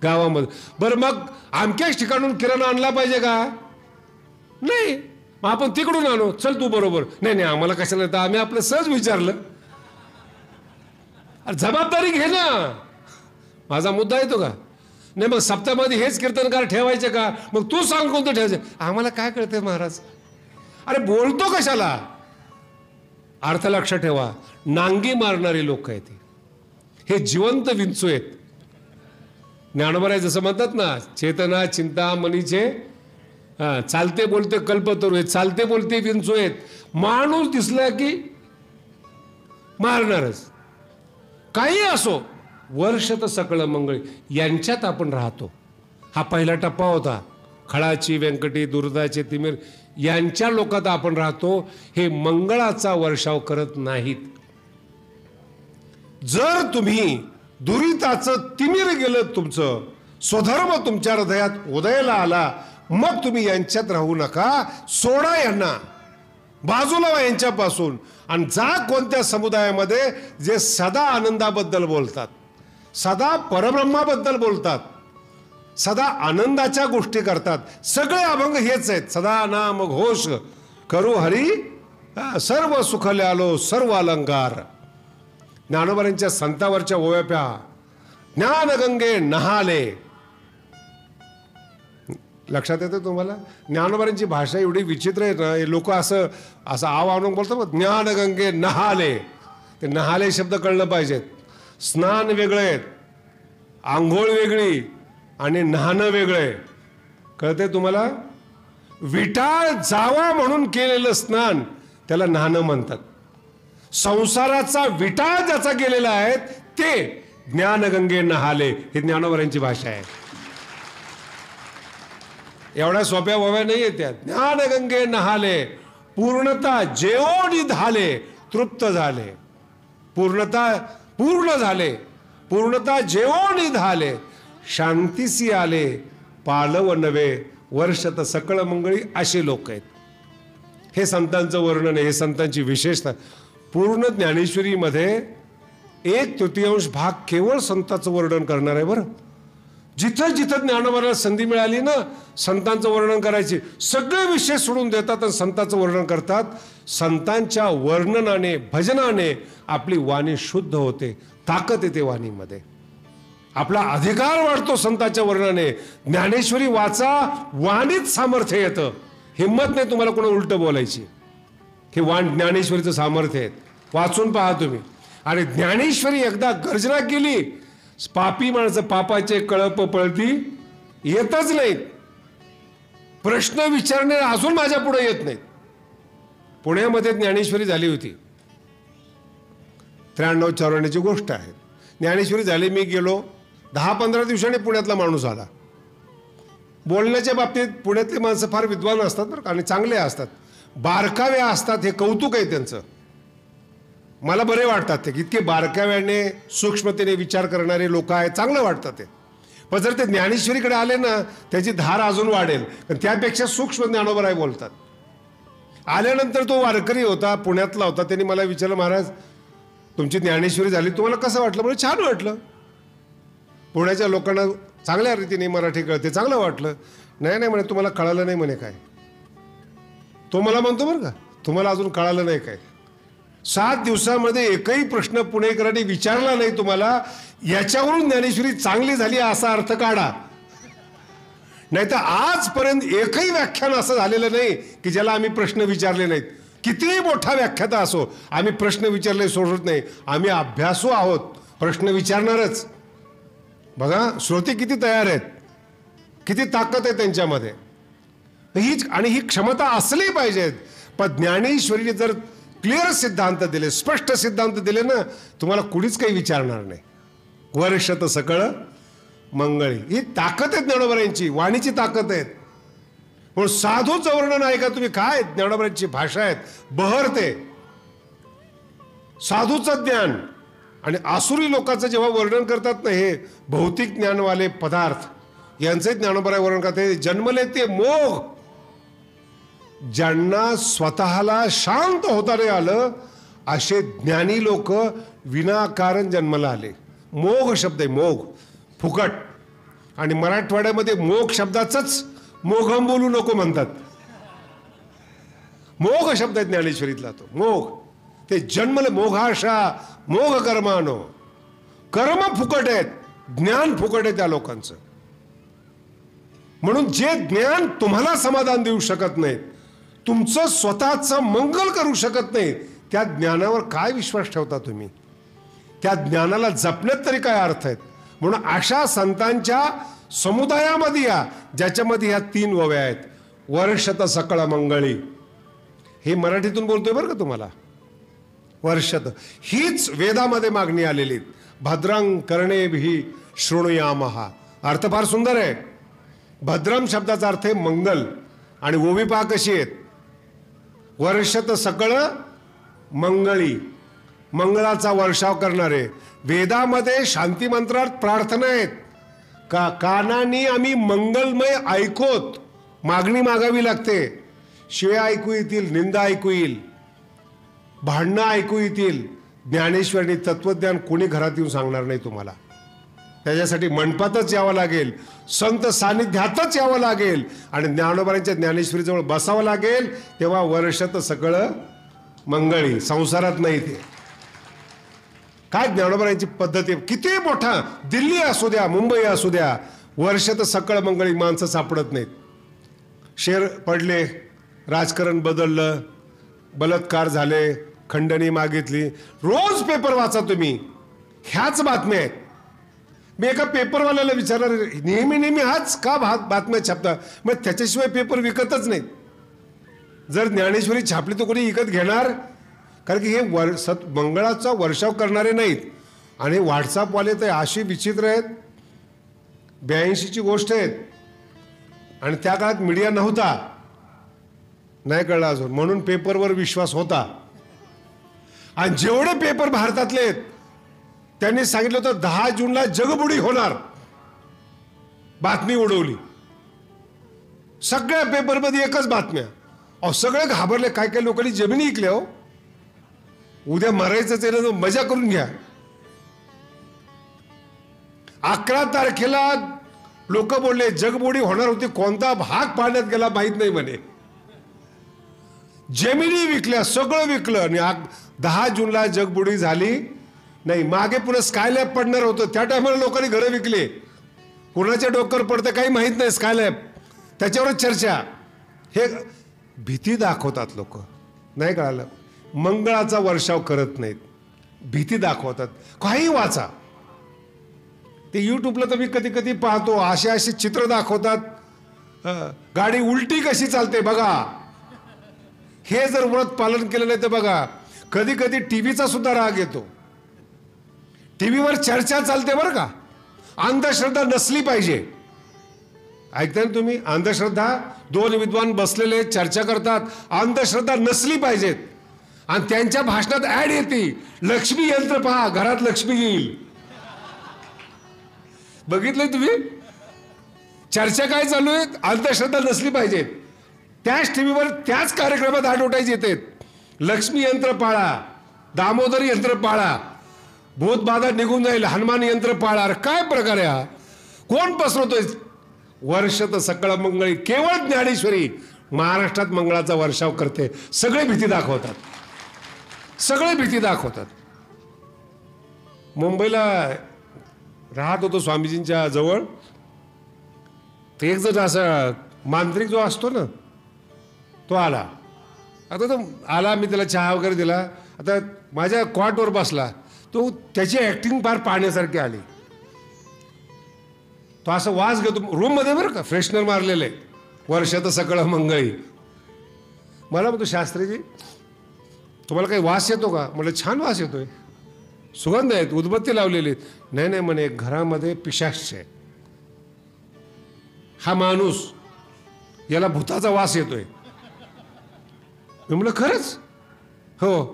गावामध्ये. बरं मग अमक्याच ठिकाणून किराणा आणला पाहिजे का? नाही, मग आपण तिकडून आणू, चल तू बरोबर. नाही नाही, आम्हाला कशाला येतं, आम्ही आपलं सहज विचारलं. अरे जबाबदारी घे ना. माझा मुद्दा येतो का? नाही मग सप्ताहामध्ये हेच कीर्तनकार ठेवायचे का? मग तू सांग कोणतं ठेवायचं. आम्हाला काय कळतंय महाराज. अरे बोलतो कशाला? अर्थ लक्षात ठेवा. नांगी मारणारी लोक आहेत हे जिवंत विंचू आहेत. ज्ञानोबा जसं म्हणतात ना, चेतना चिंता मनीचे चालते बोलते कल्पतरू आहेत, चालते बोलते विंचू आहेत. माणूस दिसला की मारणारच. काही असो, वर्ष तर सकळ मंगळ यांच्यात आपण राहतो. हा पहिला टप्पा होता. खळाची व्यंकटी दुर्दाचे तिमिर यांच्या लोकात आपण राहतो. हे मंगळाचा वर्षाव करत नाहीत. जर तुम्ही दुरिताचं तिमिर गेलं, तुमचं स्वधर्म तुमच्या हृदयात उदयाला आला, मग तुम्ही यांच्यात राहू नका. सोडा यांना, बाजूला व्हा यांच्यापासून. आणि जा कोणत्या समुदायामध्ये जे सदा आनंदाबद्दल बोलतात, सदा परब्रह्माबद्दल बोलतात, सदा आनंदाच्या गोष्टी करतात. सगळे अभंग हेच आहेत. सदा नाम घोष करू हरी, सर्व सुखले आलो सर्व अलंकार. ज्ञानोबांच्या संतावरच्या ओव्याप्या, ज्ञानगंगे नहाले. लक्षात येतं तुम्हाला? ज्ञानोबांची भाषा एवढी विचित्र आहे ना, हे लोक असं असं आव आणून बोलतात, ज्ञानगंगे नहाले. ते नहाले शब्द कळलं पाहिजेत. स्नान वेगळं आहे, आंघोळ वेगळी आणि नहाणं वेगळं. कळते तुम्हाला? विटाळ जावा म्हणून केलेलं स्नान त्याला नहाणं म्हणतात. संसाराचा विटाळ ज्याचा केलेला आहे ते ज्ञानगंगे नहाले. ही ज्ञानोबांची भाषा आहे. एवढ्या सोप्या ओव्या नाही येत्या. ज्ञानगंगे नहाले, पूर्णता जेवोनी धाले, तृप्त झाले. पूर्ण झाले, पूर्णता जेवोनी धाले, शांतीसी आले, पालव नवे, वर्षत सकळ मंगळी. असे लोक आहेत. हे संतांचं वर्णन आहे, हे संतांची विशेषता. पूर्ण ज्ञानेश्वरीमध्ये 1/3 भाग केवळ संतांचं वर्णन करणार आहे. बरं, जिथं जिथं ज्ञानोबाला संधी मिळाली ना संतांचं वर्णन करायची, सगळे विषय सोडून देतात आणि संतांचं वर्णन करतात. संतांच्या वर्णनाने भजनाने आपली वाणी शुद्ध होते, ताकद येते वाणीमध्ये, आपला अधिकार वाढतो. संतांच्या वर्णनाने ज्ञानेश्वरी वाचा, वाणीत सामर्थ्य येतं. हिंमत नाही तुम्हाला कोणा उलट बोलायची. हे ज्ञानेश्वरीचं सामर्थ्य आहे. वाचून पहा तुम्ही. आणि ज्ञानेश्वरी एकदा गर्जना केली, पापी माणसं पापाचे कळप पळती येतच नाहीत. प्रश्न विचारणे अजून माझ्या पुढे येत नाहीत. पुण्यामध्ये ज्ञानेश्वरी झाली होती. 93-94ची गोष्ट आहे. ज्ञानेश्वरी झाली, मी गेलो. 10-15 दिवसांनी पुण्यातला माणूस आला. बोलण्याच्या बाबतीत पुण्यातली माणसं फार विद्वान असतात बरं, आणि चांगले असतात, बारकावे असतात. हे कौतुक आहे त्यांचं. मला बरे वाटतात ते, इतके बारकाव्याने सूक्ष्मतेने विचार करणारे लोक आहेत, चांगलं वाटतं ते. पण जर ते ज्ञानेश्वरीकडे आले ना, त्याची धार अजून वाढेल. त्यापेक्षा सूक्ष्म ज्ञानोबराय बोलतात. आल्यानंतर तो वारकरी होता, पुण्यातला होता. त्यांनी मला विचारलं, महाराज तुमची ज्ञानेश्वरी झाली, तुम्हाला कसं वाटलं? म्हणजे छान वाटलं. पुण्याच्या लोकांना चांगल्या रीतीने मराठी कळते, चांगलं वाटलं. नाही नाही म्हणे, तुम्हाला कळालं नाही म्हणे. काय तो मला म्हणतो बरं का, तुम्हाला अजून कळालं नाही काय? 7 दिवसामध्ये एकही प्रश्न पुणेकरांनी विचारला नाही तुम्हाला, याच्यावरून ज्ञानेश्वरी चांगली झाली असा अर्थ काढा. नाही तर आजपर्यंत एकही व्याख्यान असं झालेलं नाही की ज्याला आम्ही प्रश्न विचारले नाहीत. कितीही मोठा व्याख्याता असो, आम्ही प्रश्न विचारले सोडत नाही. आम्ही अभ्यासू आहोत, प्रश्न विचारणारच. बघा श्रोते किती तयार आहेत, किती ताकद आहे त्यांच्यामध्ये. ही क्षमता असली पाहिजेत. पण ज्ञानेश्वरीने जर क्लिअर सिद्धांत दिले, स्पष्ट सिद्धांत दिले ना, तुम्हाला कुणीच काही विचारणार नाही. वर्षत सकळ मंगळी, ही ताकद आहे ज्ञानोबांची, वाणीची ताकद आहे. म्हणून साधूचं वर्णन आहे का तुम्ही, काय ज्ञानोबांची भाषा आहेत, बहरते. साधूचं ज्ञान आणि आसुरी लोकांचं जेव्हा वर्णन करतात ना, हे भौतिक ज्ञानवाले पदार्थ यांचे ज्ञानोबराय वर्णन करते, जन्मले ते मोग. ज्यांना स्वतःला शांत होता नाही आलं असे ज्ञानी लोक विनाकारण जन्माला आले. मोग शब्द आहे, मोग, फुकट. आणि मराठवाड्यामध्ये मोग शब्दाचंच मोघम बोलू नको म्हणतात. मोग शब्द आहे ज्ञानेश्वरीतला तो मोग. ते जन्मले मोघाशा मोघ कर्मानो. कर्म फुकट आहेत, ज्ञान फुकट आहे त्या लोकांचं. म्हणून जे ज्ञान तुम्हाला समाधान देऊ शकत नाही, तुमचं स्वतःचं मंगल करू शकत नाही, त्या ज्ञानावर काय विश्वास ठेवता तुम्ही? त्या ज्ञानाला जपण्यात तरी काय अर्थ आहेत? म्हणून अशा संतांच्या समुदायामध्ये या, ज्याच्यामध्ये ह्या 3 ओव्या आहेत. वर्षत सकळ मंगळी, हे मराठीतून बोलतोय बरं का तुम्हाला. वर्षत हीच वेदामध्ये मागणी आलेली. भद्रं कर्णेभिः शृणुयामः, अर्थ फार सुंदर आहे. भद्रम शब्दाचा अर्थ आहे मंगल. आणि ओवी पहा कशी आहेत. वर्षत सकळ मंगळी, मंगळाचा वर्षाव करणारे. वेदामध्ये शांती मंत्रात प्रार्थना आहेत. कानानी आम्ही मंगलमय ऐकोत, मागणी मागावी लागते. शिव्या ऐकू येतील, निंदा ऐकू येईल, भांडणं ऐकू येतील. ज्ञानेश्वरनी तत्वज्ञान कोणी घरात येऊन सांगणार नाही तुम्हाला. त्याच्यासाठी मंडपातच यावं लागेल, संत सानिध्यातच यावं लागेल आणि ज्ञानोबांच्या ज्ञानेश्वरीजवळ बसावं लागेल. तेव्हा वर्षत सकळ मंगळी. संसारात नाही ते. काय ज्ञानोबांची पद्धत आहे. किती मोठा दिल्ली असू द्या, मुंबई असू द्या, वर्षत सकळ मंगळी माणसं सापडत नाहीत. शेर पडले, राजकारण बदललं, बलात्कार झाले, खंडणी मागितली. रोज पेपर वाचा तुम्ही, ह्याच बातम्या आहेत. मी एका पेपरवाल्याला विचारणार, नेहमी हाच का बातम्या छापता? मग त्याच्याशिवाय पेपर विकतच नाहीत. जर ज्ञानेश्वरी छापली तर कोणी विकत घेणार? कारण की हे मंगळाचा वर्षाव करणारे नाहीत. आणि व्हॉट्सअपवाले तर अशी विचित्र आहेत. 82ची गोष्ट आहेत. आणि त्या काळात मीडिया नव्हता, नाही कळलं अजून, म्हणून पेपरवर विश्वास होता. आणि जेवढे पेपर भारतातले आहेत त्यांनी सांगितलं होतं 10 जूनला जगबुडी होणार. बातमी उडवली. सगळ्या पेपरमध्ये एकच बातम्या. अहो सगळे घाबरले. काय काय लोकांनी जमिनी विकल्या. हो, उद्या मरायचंच आहे ना, मजा करून घ्या. 11 तारखेला लोक बोलले जगबुडी होणार होती, कोणता भाग पाण्यात गेला माहित नाही म्हणे. जमिनी विकल्या, सगळं विकलं. आणि 10 जूनला जगबुडी झाली नाही. मागे पुन्हा स्कायलॅब पडणार होतं, त्या टायमाला लोकांनी घरं विकले. कुणाच्या डोक्यावर पडतं काही माहित नाही. स्कायलॅब, त्याच्यावरच चर्चा. हे भीती दाखवतात लोक, नाही कळालं. मंगळाचा वर्षाव करत नाहीत, भीती दाखवतात. काही वाचा, ते यूट्यूबला तर मी कधी कधी पाहतो, असे चित्र दाखवतात. गाडी उलटी कशी चालते बघा. हे जर व्रत पालन केलं नाही तर बघा. कधी कधी टीव्हीचा सुद्धा राग येतो. टीव्हीवर चर्चा चालते बरं का. अंधश्रद्धा नसली पाहिजे. ऐकताय ना तुम्ही? अंधश्रद्धा, 2 विद्वान बसलेले चर्चा करतात, अंधश्रद्धा नसली पाहिजेत. आणि त्यांच्या भाषणात ऍड येते, लक्ष्मी यंत्र पहा, घरात लक्ष्मी येईल. बघितलंय तुम्ही? चर्चा काय चालू आहे? अंधश्रद्धा नसली पाहिजेत. त्याच टीव्हीवर त्याच कार्यक्रमात ॲडव्हर्टाईज येते, लक्ष्मी यंत्र पाळा, दामोदर यंत्र पाळा, भूतबाधा निघून जाईल, हनुमान यंत्र पाळा. काय प्रकार आहे हा? कोण पसरवतोय? वर्षत सकळ मंगळी. केवळ ज्ञानेश्वरी महाराष्ट्रात मंगळाचा वर्षाव करते. सगळे भीती दाखवतात, सगळे भीती दाखवतात. मुंबईला राहत होतो स्वामीजींच्या जवळ. ते एक जण असा मांत्रिक जो असतो ना, तो आला. आता तो आला, मी त्याला चहा वगैरे दिला. आता माझ्या कॉटवर बसला. तो त्याची ॲक्टिंग फार पाहण्यासारखी आली. तो असं वास घेतो रूममध्ये बरं का, फ्रेशनर मारलेले, वर्षात सकळ मंगळी. मला म्हणतो, शास्त्रीजी तुम्हाला काही वास येतो का? म्हटलं छान वास येतोय, सुगंध आहेत, उदबत्ती लावलेली. नाही नाही म्हणे, घरामध्ये पिशाच आहे. हा माणूस, याला भूताचा वास येतोय. मी म्हटलं खरंच? हो.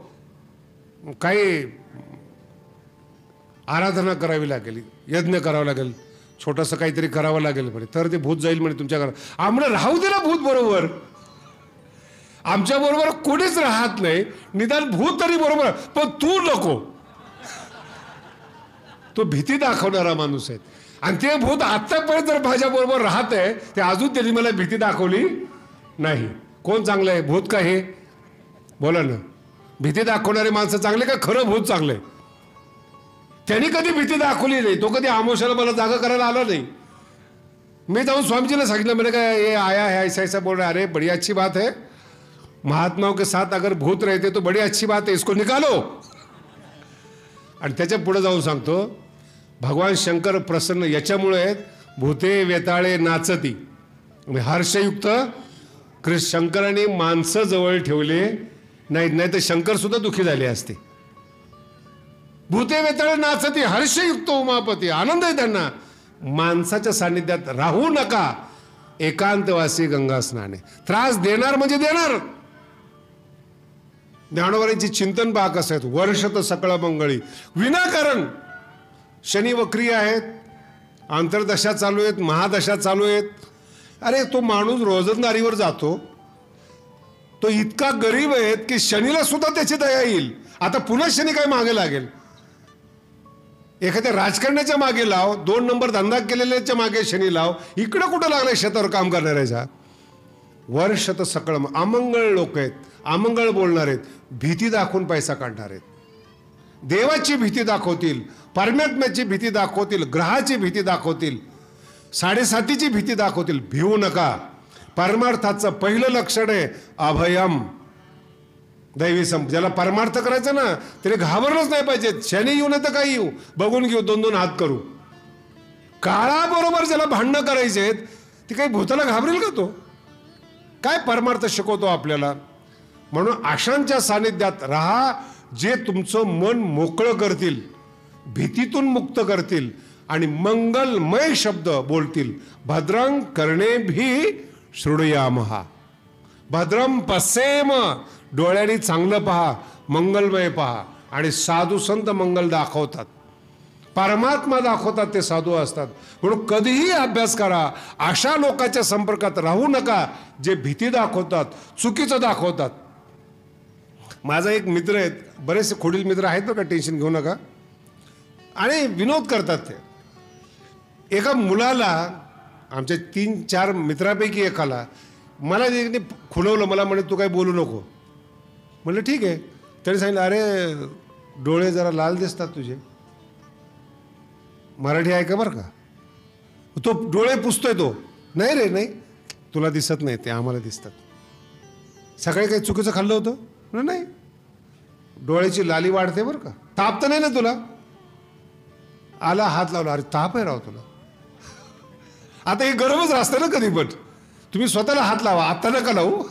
काही आराधना करावी लागेल, यज्ञ करावा लागेल, छोटंसं काहीतरी करावं लागेल म्हणे, तर ते भूत जाईल म्हणे तुमच्या घरात. आम्हाला राहू दे ना भूत बरोबर, आमच्या बरोबर कोणीच राहत नाही, निदान भूत तरी बरोबर, पण तू नको. तो भीती दाखवणारा माणूस आहे. आणि ते भूत आतापर्यंत जर माझ्या बरोबर राहत आहे, ते अजून त्यांनी मला भीती दाखवली नाही. कोण चांगलं आहे, भूत का हे? बोला ना. भीती दाखवणारे माणसं चांगले का खरं भूत चांगले? त्यांनी कधी भीती दाखवली नाही. तो कधी आमोशाला मला जागा करायला आला नाही. मी जाऊन स्वामीजीला सांगितलं, मैंने कहा ये आया है ऐसा ऐसा बोल रहा है, अरे बड़ी अच्छी बात है, महात्माओं के साथ अगर भूत रहते तो बड़ी अच्छी बात है, इसको निकालो. आणि त्याच्या पुढे जाऊन सांगतो, भगवान शंकर प्रसन्न याच्यामुळे भूते वेताळे नाचती. हर्षयुक्त कृष्ण शंकराने माणसं जवळ ठेवले नाही तर शंकर सुद्धा दुखी झाले असते. भूते वेताळे नाचती हर्षयुक्त उमापती, आनंद आहे त्यांना. माणसाच्या सानिध्यात राहू नका, एकांतवासी गंगा स्नाने. त्रास देणार म्हणजे देणार. ज्ञानोबांची चिंतन पहा कसं आहेत. वर्षत सकळ मंगळी, विनाकारण शनी वक्री आहेत, अंतर्दशा चालू आहेत, महादशा चालू आहेत. अरे तो माणूस रोजच नारीवर जातो, तो इतका गरीब आहे की शनीला सुद्धा त्याची दया येईल. आता पुन्हा शनी काय मागे लागेल? एखाद्या राजकारण्याच्या मागे लाव, 2 नंबर धंदा केलेल्याच्या मागे शनी लाव. इकडं कुठं लागलाय शेतावर काम करणाऱ्याचा? वर्षत सकळ अमंगळ लोक आहेत, अमंगळ बोलणार आहेत, भीती दाखवून पैसा काढणार आहेत. देवाची भीती दाखवतील, परमात्म्याची भीती दाखवतील, ग्रहाची भीती दाखवतील, 7.5ची भीती दाखवतील. भिवू नका. परमार्थाचं पहिलं लक्षण आहे अभयम, दैवी संप. ज्याला परमार्थ करायचं ना त्याने घाबरलंच नाही पाहिजे. शनी येऊ नये तर काही येऊ, बघून घेऊ, 2-2 हात करू. काळाबरोबर ज्याला भांडणं करायचे ते काही भूताला घाबरेल का? तो काय परमार्थ शिकवतो आपल्याला. म्हणून अशांच्या सानिध्यात राहा, जे तुमचं मन मोकळं करतील, भीतीतून मुक्त करतील आणि मंगलमय शब्द बोलतील. भद्रं कर्णेभिः शृणुयामः, भद्रं पश्येम, डोळ्यांनी चांगलं पहा, मंगलमय पहा. आणि साधू संत मंगल दाखवतात, परमात्मा दाखवतात, ते साधू असतात. म्हणून कधीही अभ्यास करा, अशा लोकांच्या संपर्कात राहू नका जे भीती दाखवतात, चुकीचं दाखवतात. माझा एक मित्र आहेत, बरेचसे खोडील मित्र आहेत बरं का, टेन्शन घेऊ नका. आणि विनोद करतात ते. एका मुलाला, आमच्या 3-4 मित्रापैकी एकाला, मला खुलवलं. मला म्हणे तू काही बोलू नको. म्हणलं ठीक आहे. त्याने सांगितलं, अरे डोळे जरा लाल दिसतात तुझे. मराठी आहे का बरं का? तो डोळे पुसतोय. तो नाही रे, नाही तुला दिसत नाही, ते आम्हाला दिसतात. सकाळी काही चुकीचं खाल्लं होतं? नाही, डोळ्याची लाली वाढते बरं का. ताप तर नाही ना तुला? आला हात लावला, अरे ताप आहे राव तुला. आता हे गरमच असतं ना कधी पण. तुम्ही स्वतःला हात लावा, आता नका लावू.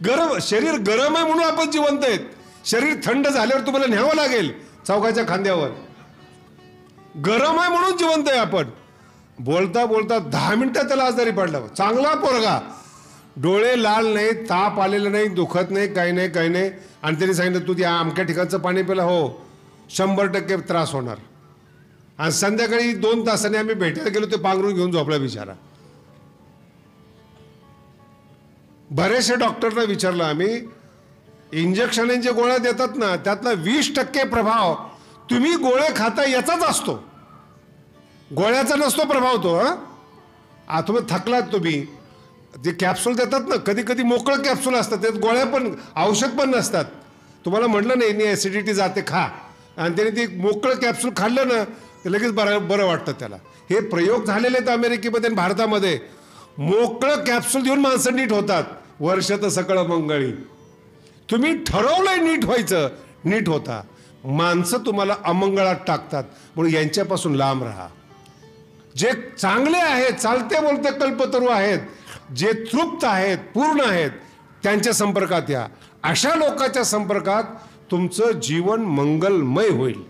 गरम, शरीर गरम आहे म्हणून आपण जिवंत आहेत. शरीर थंड झाल्यावर तुम्हाला न्यावं लागेल चौकाच्या खांद्यावर. गरम आहे म्हणून जिवंत आहे आपण. बोलता बोलता 10 मिनिटात त्याला आजारी पडला. चांगला पोरगा, डोळे लाल नाही, ताप आलेला नाही, दुखत नाही, काही नाही, काही नाही. आणि त्यांनी सांगितलं तू त्या अमक्या ठिकाणचं पाणी पिलं, हो 100% त्रास होणार. आणि संध्याकाळी 2 तासांनी आम्ही भेटायला गेलो, ते पांघरून घेऊन झोपला बिचारा. बरेचशा डॉक्टरना विचारलं आम्ही, इंजेक्शन जे गोळ्या देतात ना त्यातला 20% प्रभाव तुम्ही गोळे खाता याचाच असतो, गोळ्याचा नसतो प्रभाव तो. तुम्ही थकलात, तुम्ही जे कॅप्सूल देतात ना, कधी कधी मोकळं कॅप्सूल असतात, त्यात गोळ्या पण औषध पण नसतात. तुम्हाला म्हटलं नाही ॲसिडिटी जाते खा, आणि त्याने ते मोकळं कॅप्सूल खाल्लं ना ते लगेच बरं वाटतं त्याला. हे प्रयोग झालेले आहेत अमेरिकेमध्ये आणि भारतामध्ये. मोकळं कॅप्सूल देऊन माणसं नीट होतात. वर्षत सकळ मंगळी. तुम्ही ठरवलंय नीट व्हायचं, नीट होता. माणसं तुम्हाला अमंगळात टाकतात, म्हणून यांच्यापासून लांब राहा. जे चांगले आहेत, चालते बोलते कल्पतरू आहेत, जे तृप्त आहेत, पूर्ण आहेत, त्यांच्या संपर्कात या. अशा लोकांच्या संपर्कात तुमचं जीवन मंगलमय होईल.